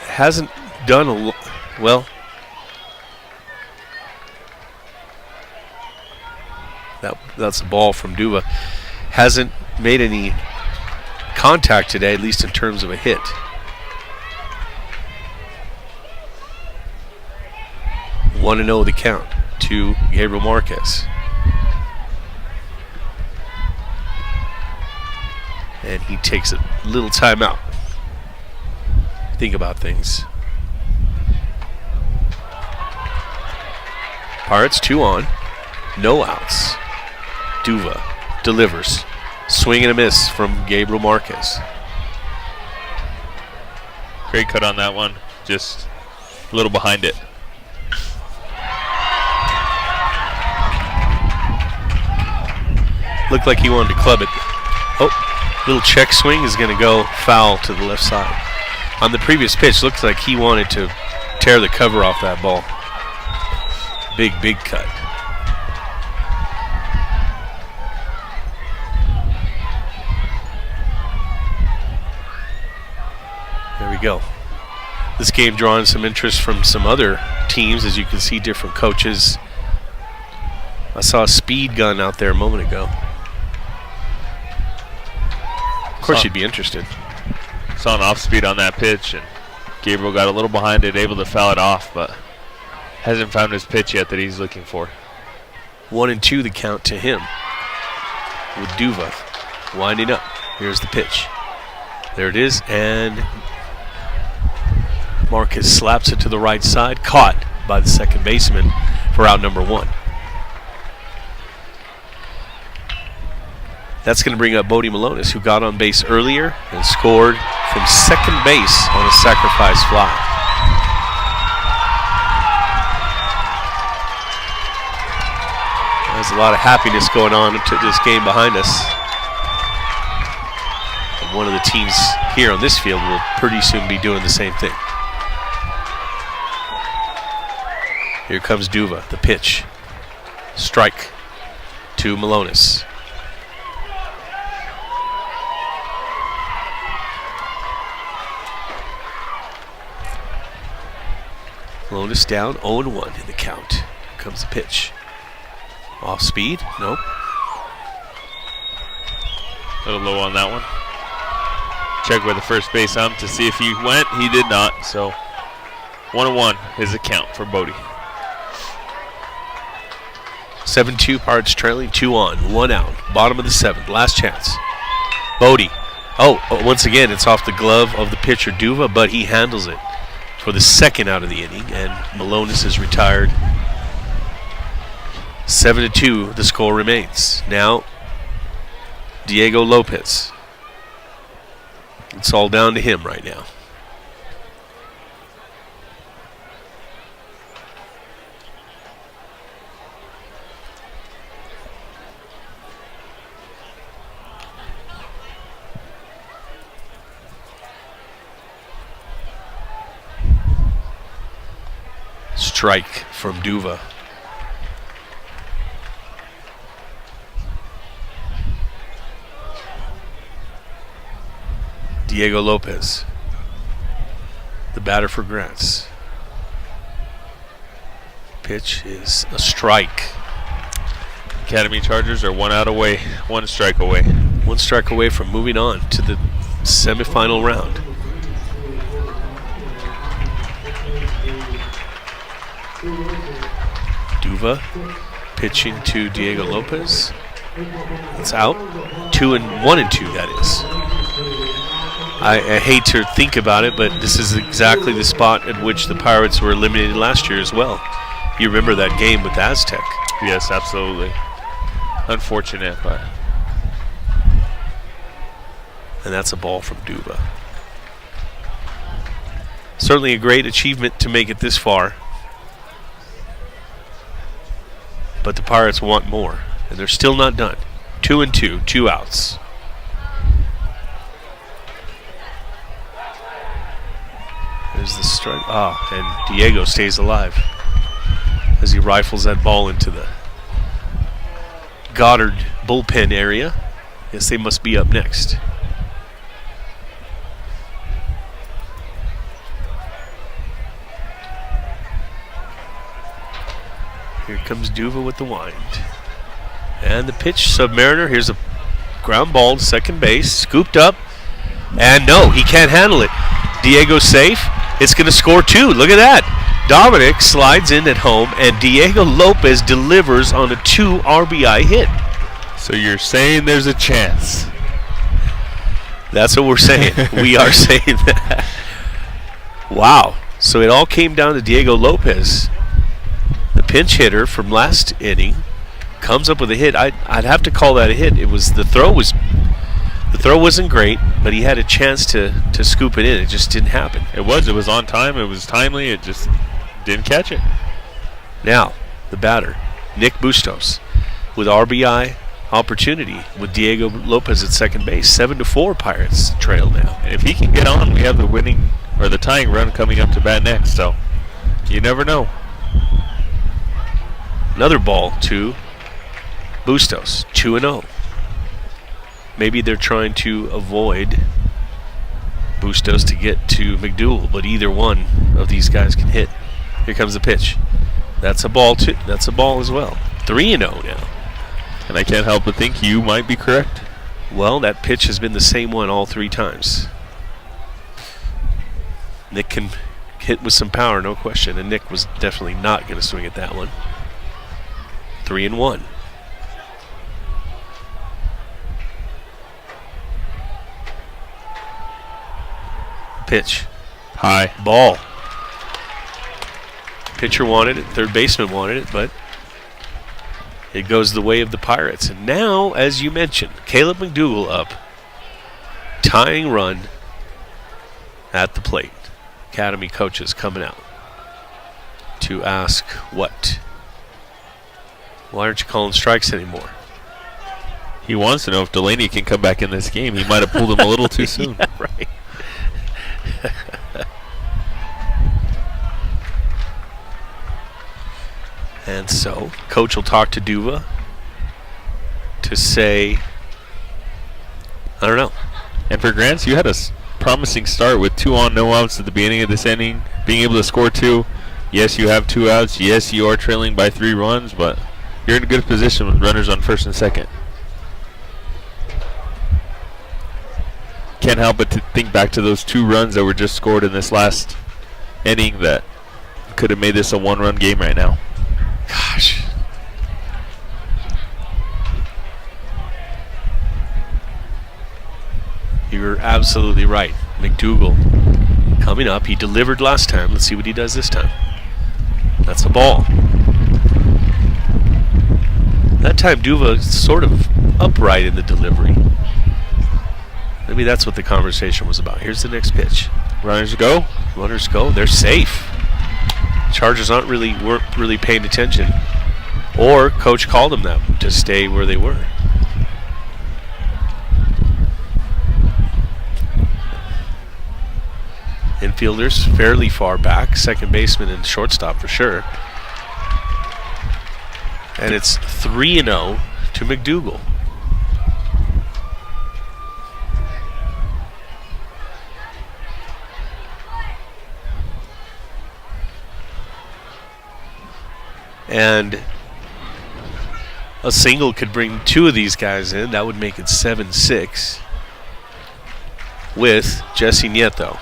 Speaker 1: Hasn't done well. That's a ball from Duva. Hasn't made any contact today, at least in terms of a hit. One to 0 the count to Gabriel Marquez. And he takes a little timeout. Think about things. Pirates 2 on, no outs. Duva delivers. Swing and a miss from Gabriel Marquez.
Speaker 2: Great cut on that one. Just a little behind it.
Speaker 1: Looked like he wanted to club it. Oh, little check swing is going to go foul to the left side. On the previous pitch, looks like he wanted to tear the cover off that ball. Big cut. There we go. This game drawing some interest from some other teams, as you can see different coaches. I saw a speed gun out there a moment ago. Of course you'd be interested.
Speaker 2: Saw an off speed on that pitch, and Gabriel got a little behind it, able to foul it off, but hasn't found his pitch yet that he's looking for.
Speaker 1: 1-2 the count to him. With Duva winding up. Here's the pitch. There it is, and Marquez slaps it to the right side, caught by the second baseman for out number 1. That's going to bring up Bodie Malonis, who got on base earlier and scored from second base on a sacrifice fly. There's a lot of happiness going on to this game behind us. And one of the teams here on this field will pretty soon be doing the same thing. Here comes Duva, the pitch. Strike to Malonis. Malonis down 0-1 in the count. Here comes the pitch. Off speed, nope.
Speaker 2: A little low on that one. Check with the first base ump to see if he went. He did not. So 1-1 is the count for Bodie.
Speaker 1: 7-2, Pirates trailing, 2 on, 1 out. Bottom of the 7th, last chance. Bodie. Oh, once again, it's off the glove of the pitcher, Duva, but he handles it for the second out of the inning, and Malonis is retired. 7-2, the score remains. Now, Diego Lopez. It's all down to him right now. Strike from Duva. Diego Lopez, the batter for Grants. Pitch is a strike.
Speaker 2: Academy Chargers are 1 out away, 1 strike away.
Speaker 1: 1 strike away from moving on to the semifinal round. Duva pitching to Diego Lopez. It's out. 1-2, that is. I hate to think about it, but this is exactly the spot at which the Pirates were eliminated last year as well. You remember that game with Aztec?
Speaker 2: Yes, absolutely. Unfortunate, but.
Speaker 1: And that's a ball from Duva. Certainly a great achievement to make it this far. But the Pirates want more, and they're still not done. 2-2, 2 outs. There's the strike. And Diego stays alive as he rifles that ball into the Goddard bullpen area. Yes, they must be up next. Here comes Duva with the wind. And the pitch, Submariner. Here's a ground ball to second base. Scooped up. And no, he can't handle it. Diego's safe. It's going to score 2. Look at that. Dominic slides in at home, and Diego Lopez delivers on a 2 RBI hit.
Speaker 2: So you're saying there's a chance?
Speaker 1: That's what we're saying. We are saying that. Wow. So it all came down to Diego Lopez. The pinch hitter from last inning comes up with a hit. I'd have to call that a hit. It was the throw wasn't great, but he had a chance to scoop it in. It just didn't happen.
Speaker 2: It was on time. It was timely. It just didn't catch it.
Speaker 1: Now, the batter, Nick Bustos, with RBI opportunity with Diego Lopez at second base. 7-4 Pirates trail now.
Speaker 2: And if he can get on, we have the winning or the tying run coming up to bat next. So you never know.
Speaker 1: Another ball to Bustos, 2-0. Maybe they're trying to avoid Bustos to get to McDougal, but either one of these guys can hit. Here comes the pitch. That's a ball too. That's a ball as well. 3-0 now.
Speaker 2: And I can't help but think you might be correct.
Speaker 1: Well, that pitch has been the same one all 3 times. Nick can hit with some power, no question, and Nick was definitely not going to swing at that one. 3-1. Pitch.
Speaker 2: High.
Speaker 1: Ball. Pitcher wanted it, third baseman wanted it, but it goes the way of the Pirates. And now, as you mentioned, Caleb McDougal up. Tying run at the plate. Academy coaches coming out to ask what? Why aren't you calling strikes anymore?
Speaker 2: He wants to know if Delaney can come back in this game. He might have pulled him a little too soon.
Speaker 1: Yeah, right. And so, coach will talk to Duva to say, I don't know.
Speaker 2: And for Grants, you had a promising start with 2 on, no outs at the beginning of this inning. Being able to score 2. Yes, you have 2 outs. Yes, you are trailing by 3 runs, but you're in a good position with runners on first and second. can't help but to think back to those 2 runs that were just scored in this last inning that could have made this a 1-run game right now.
Speaker 1: Gosh. You're absolutely right. McDougal coming up. He delivered last time. Let's see what he does this time. That's a ball. That time Duva sort of upright in the delivery. Maybe that's what the conversation was about. Here's the next pitch.
Speaker 2: Runners go.
Speaker 1: Runners go. They're safe. Chargers weren't really paying attention. Or coach called them that to stay where they were. Infielders fairly far back, second baseman and shortstop for sure. And it's 3-0 to McDougal. And a single could bring 2 of these guys in. That would make it 7-6 with Jesse Nieto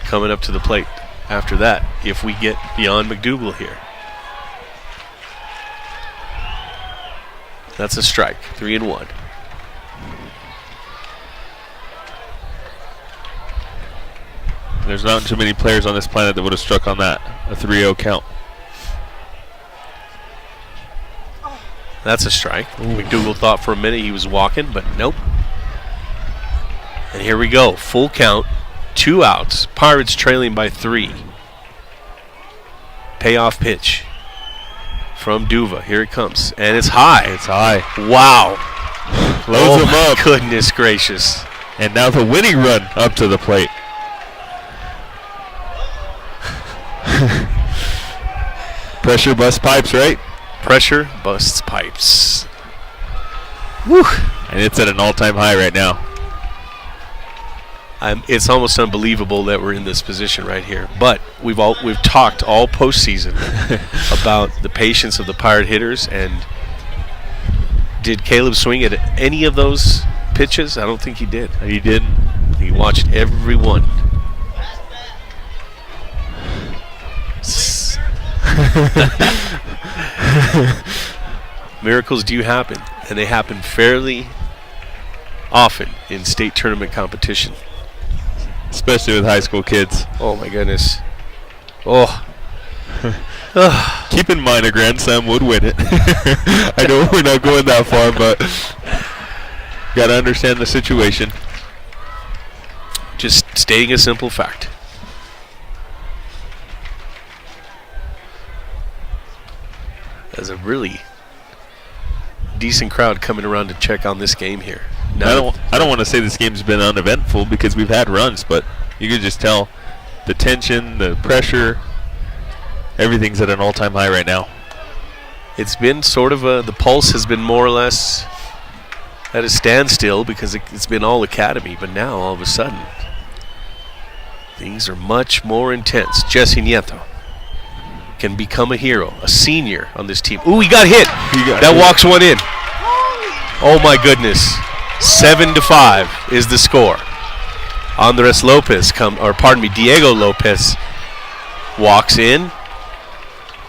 Speaker 1: coming up to the plate after that if we get beyond McDougal here. That's a strike, 3-1.
Speaker 2: There's not too many players on this planet that would have struck on that, a 3-0 count.
Speaker 1: That's a strike. McDougal thought for a minute he was walking, but nope. And here we go, full count, 2 outs. Pirates trailing by 3. Payoff pitch from Duva. Here it comes, and it's high.
Speaker 2: It's high.
Speaker 1: Wow.
Speaker 2: Loads him up.
Speaker 1: Goodness gracious.
Speaker 2: And now the winning run up to the plate. Pressure bust pipes, right?
Speaker 1: Pressure busts pipes. Woo.
Speaker 2: And it's at an all-time high right now.
Speaker 1: It's almost unbelievable that we're in this position right here. But we've talked all postseason about the patience of the Pirate hitters. And did Caleb swing at any of those pitches? I don't think he did.
Speaker 2: He didn't.
Speaker 1: He watched every one. Miracles do happen, and they happen fairly often in state tournament competition.
Speaker 2: Especially with high school kids.
Speaker 1: Oh my goodness. Oh.
Speaker 2: Keep in mind a Grand Slam would win it. I know we're not going that far, but got to understand the situation.
Speaker 1: Just stating a simple fact. There's a really decent crowd coming around to check on this game here.
Speaker 2: I don't want to say this game's been uneventful because we've had runs, but you can just tell the tension, the pressure, everything's at an all-time high right now.
Speaker 1: It's been sort of the pulse has been more or less at a standstill because it's been all academy, but now all of a sudden things are much more intense. Jesse Nieto can become a hero, a senior on this team. Ooh, he got hit. That walks one in. Oh my goodness. 7-5 is the score. Diego Lopez walks in,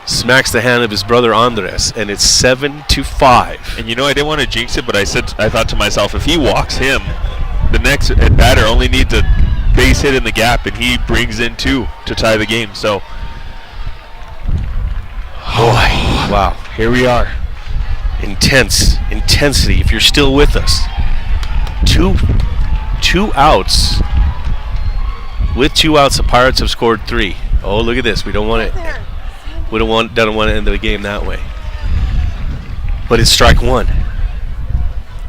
Speaker 1: smacks the hand of his brother Andres, and it's 7-5.
Speaker 2: And I didn't want to jinx it, but I thought to myself, if he walks him, the next batter only needs a base hit in the gap, and he brings in 2 to tie the game. So,
Speaker 1: wow,
Speaker 2: here we are.
Speaker 1: Intensity. If you're still with us, two outs. With 2 outs, the Pirates have scored 3. Oh, look at this. We don't want it. Don't want to end the game that way. But it's strike 1.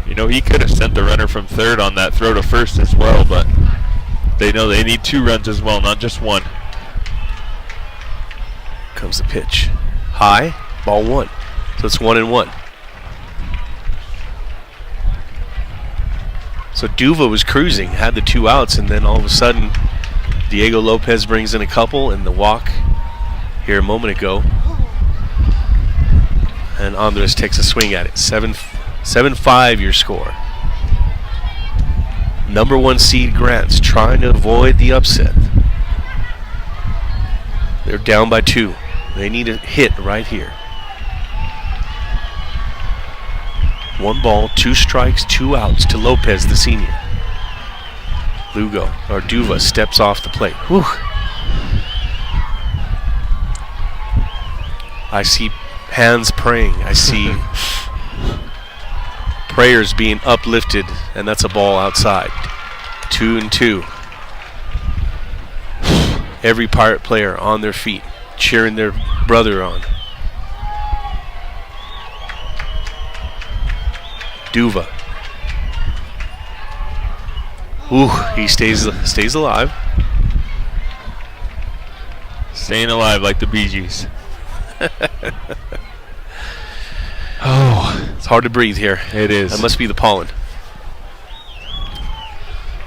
Speaker 2: He could have sent the runner from third on that throw to first as well, but they know they need 2 runs as well, not just 1.
Speaker 1: Comes the pitch. High, ball 1. So it's 1-1. So Duva was cruising, had the 2 outs, and then all of a sudden Diego Lopez brings in a couple, and the walk here a moment ago. And Andres takes a swing at it. 7-5 your score. Number 1 seed Grants trying to avoid the upset. They're down by 2. They need a hit right here. 1 ball, 2 strikes, 2 outs to Lopez, the senior. Duva steps off the plate. Whew. I see hands praying. I see prayers being uplifted, and that's a ball outside. 2-2. Every Pirate player on their feet, cheering their brother on. Duva. Ooh, he stays alive.
Speaker 2: Staying alive like the Bee Gees.
Speaker 1: Oh, it's hard to breathe here.
Speaker 2: It is.
Speaker 1: That must be the pollen.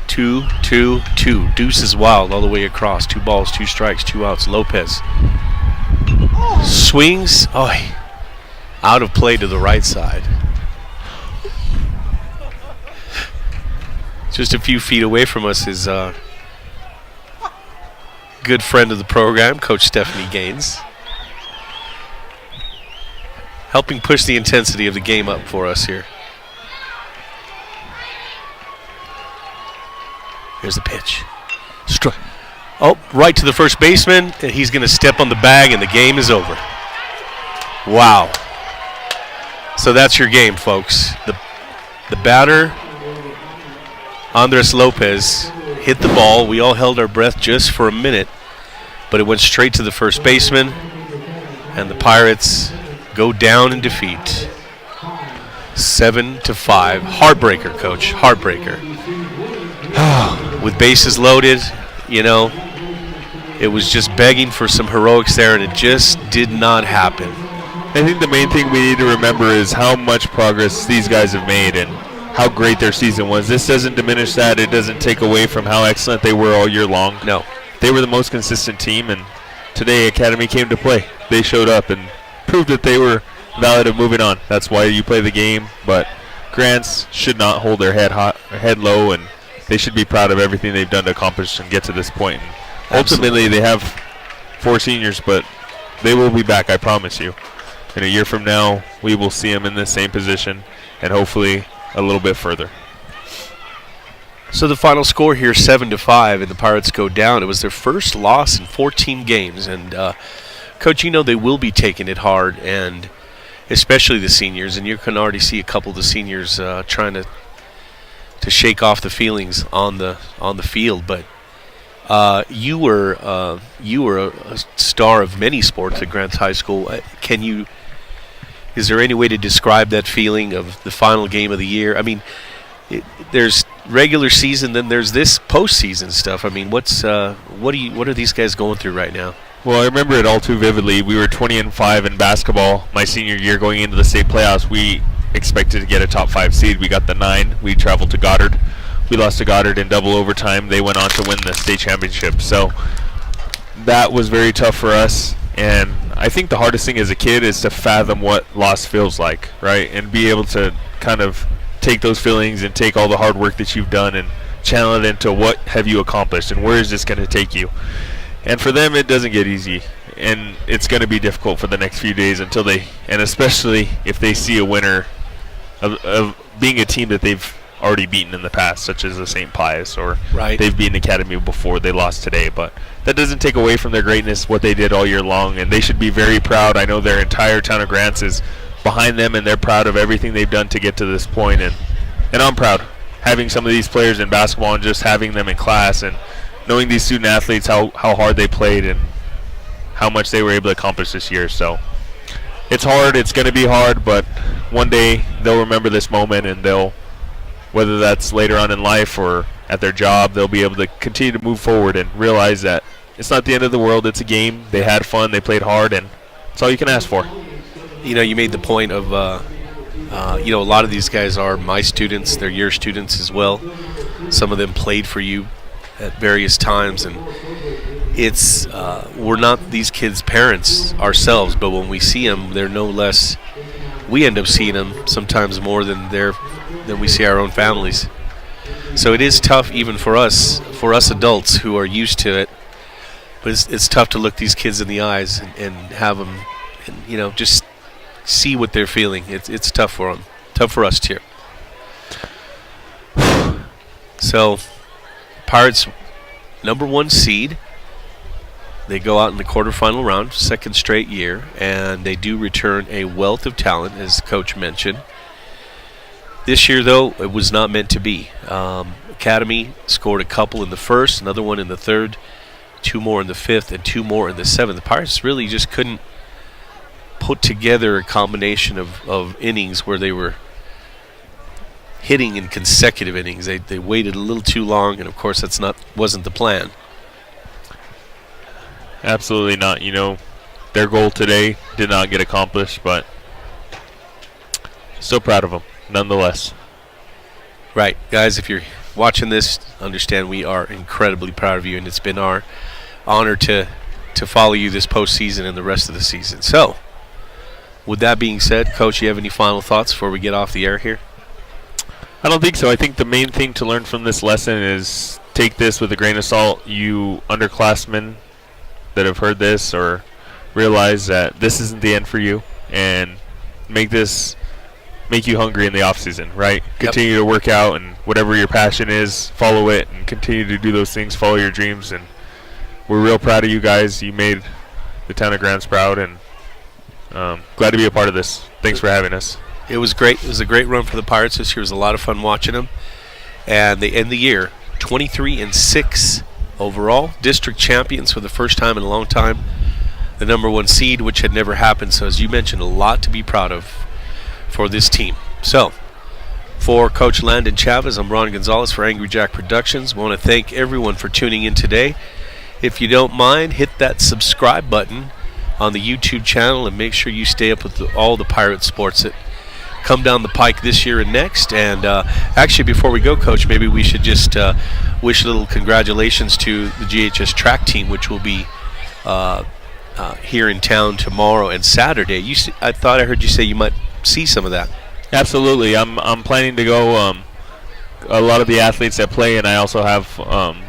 Speaker 1: 2-2-2. Deuce is wild all the way across. 2 balls, 2 strikes, 2 outs. Lopez swings. Oh, out of play to the right side. Just a few feet away from us is good friend of the program, Coach Stephanie Gaines, helping push the intensity of the game up for us here. Here's the pitch. Oh, right to the first baseman, and he's going to step on the bag, and the game is over. Wow. So that's your game, folks. The batter, Andres Lopez, hit the ball. We all held our breath just for a minute, but it went straight to the first baseman, and the Pirates go down in defeat. 7-5. Heartbreaker, Coach. Heartbreaker. With bases loaded, you know, it was just begging for some heroics there, and it just did not happen.
Speaker 2: I think the main thing we need to remember is how much progress these guys have made and how great their season was. This doesn't diminish that. It doesn't take away from how excellent they were all year long.
Speaker 1: No.
Speaker 2: They were the most consistent team, and today Academy came to play. They showed up and proved that they were valid of moving on. That's why you play the game, but Grants should not hold their head low, and they should be proud of everything they've done to accomplish and get to this point. And ultimately, they have 4 seniors, but they will be back, I promise you. In a year from now, we will see them in the same position and hopefully a little bit further.
Speaker 1: So the final score here, 7-5, and the Pirates go down. It was their first loss in 14 games, and Coach, you know they will be taking it hard, and especially the seniors, and you can already see a couple of the seniors trying to shake off the feelings on the field. But you were a star of many sports at Grants High School. Is there any way to describe that feeling of the final game of the year? I mean, there's regular season, then there's this postseason stuff. I mean, what are these guys going through right now?
Speaker 2: Well, I remember it all too vividly. We were 20-5 in basketball my senior year going into the state playoffs. We expected to get a top 5 seed. We got the 9. We traveled to Goddard. We lost to Goddard in double overtime. They went on to win the state championship. So that was very tough for us. And I think the hardest thing as a kid is to fathom what loss feels like, right? And be able to kind of take those feelings and take all the hard work that you've done and channel it into what have you accomplished and where is this going to take you. And for them, it doesn't get easy. And it's going to be difficult for the next few days until and especially if they see a winner of being a team that they've already beaten in the past, such as the St. Pius, or
Speaker 1: right.
Speaker 2: They've beaten Academy before. They lost today, but that doesn't take away from their greatness, what they did all year long, and they should be very proud. I know their entire town of Grants is behind them, and they're proud of everything they've done to get to this point, and I'm proud having some of these players in basketball and just having them in class and knowing these student athletes, how hard they played and how much they were able to accomplish this year. So it's hard, it's going to be hard, but one day they'll remember this moment, and whether that's later on in life or at their job, they'll be able to continue to move forward and realize that it's not the end of the world. It's a game. They had fun. They played hard, and that's all you can ask for.
Speaker 1: You know, you made the point of, a lot of these guys are my students. They're your students as well. Some of them played for you at various times, and it's we're not these kids' parents ourselves, but when we see them, they're no less. We end up seeing them sometimes more than we see our own families. So it is tough even for us adults who are used to it. But it's tough to look these kids in the eyes and have them, and, just see what they're feeling. It's tough for them. Tough for us too. So, Pirates, number 1 seed. They go out in the quarterfinal round, second straight year, and they do return a wealth of talent, as Coach mentioned. This year, though, it was not meant to be. Academy scored a couple in the first, another one in the third, 2 more in the fifth, and 2 more in the seventh. The Pirates really just couldn't put together a combination of innings where they were hitting in consecutive innings. They waited a little too long, and of course wasn't the plan.
Speaker 2: Absolutely not. Their goal today did not get accomplished, but still proud of them nonetheless.
Speaker 1: Right. Guys, if you're watching this, understand we are incredibly proud of you, and it's been our honor to follow you this postseason and the rest of the season. So, with that being said, Coach, you have any final thoughts before we get off the air here?
Speaker 2: I don't think so. I think the main thing to learn from this lesson is take this with a grain of salt. You underclassmen that have heard this, or realize that this isn't the end for you, and make you hungry in the off season, right?
Speaker 1: Yep.
Speaker 2: Continue to work out, and whatever your passion is, follow it, and continue to do those things, follow your dreams. And we're real proud of you guys. You made the town of Grants proud, and glad to be a part of this. Thanks for having us.
Speaker 1: It was great. It was a great run for the Pirates this year. It was a lot of fun watching them. And they end the year 23-6 overall. District champions for the first time in a long time. The number 1 seed, which had never happened. So as you mentioned, a lot to be proud of for this team. So, for Coach Landon Chavez, I'm Ron Gonzalez for Angry Jack Productions. I want to thank everyone for tuning in today. If you don't mind, hit that subscribe button on the YouTube channel and make sure you stay up with all the Pirate sports that come down the pike this year and next. And actually, before we go, Coach, maybe we should just wish a little congratulations to the GHS track team, which will be here in town tomorrow and Saturday. I thought I heard you say you might see some of that.
Speaker 2: Absolutely. I'm planning to go. A lot of the athletes that play, and I also have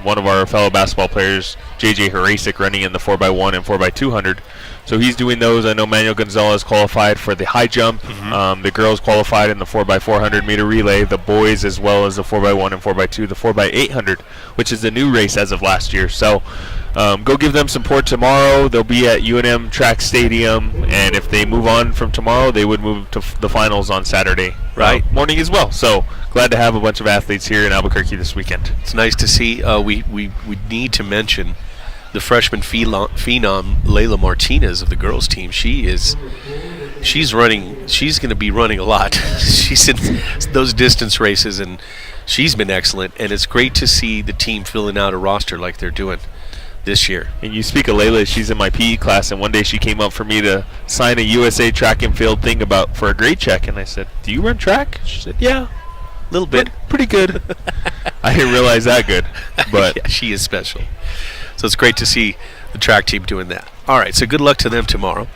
Speaker 2: one of our fellow basketball players, JJ Harasic, running in the 4x1 and 4x200. So he's doing those. I know Manuel Gonzalez qualified for the high jump. Mm-hmm. The girls qualified in the 4x400 meter relay. The boys, as well as the 4x1 and 4x2, the 4x800, which is the new race as of last year. So go give them support tomorrow. They'll be at UNM Track Stadium, and if they move on from tomorrow, they would move to the finals on Saturday morning as well. So glad to have a bunch of athletes here in Albuquerque this weekend.
Speaker 1: It's nice to see. We need to mention the freshman phenom Layla Martinez of the girls team. She's running. She's going to be running a lot. She's in those distance races, and she's been excellent. And it's great to see the team filling out a roster like they're doing this year.
Speaker 2: And you speak of Layla, she's in my PE class, and one day she came up for me to sign a USA track and field thing for a grade check, and I said, "Do you run track?" She said, "Yeah,
Speaker 1: a little bit,
Speaker 2: pretty good." I didn't realize that good, but
Speaker 1: yeah, she is special. So it's great to see the track team doing that. All right, so good luck to them tomorrow.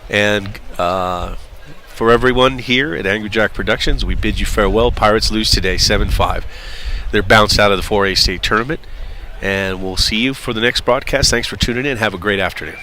Speaker 1: And for everyone here at Angry Jack Productions, we bid you farewell. Pirates lose today, 7-5. They're bounced out of the 4A state tournament. And we'll see you for the next broadcast. Thanks for tuning in. Have a great afternoon.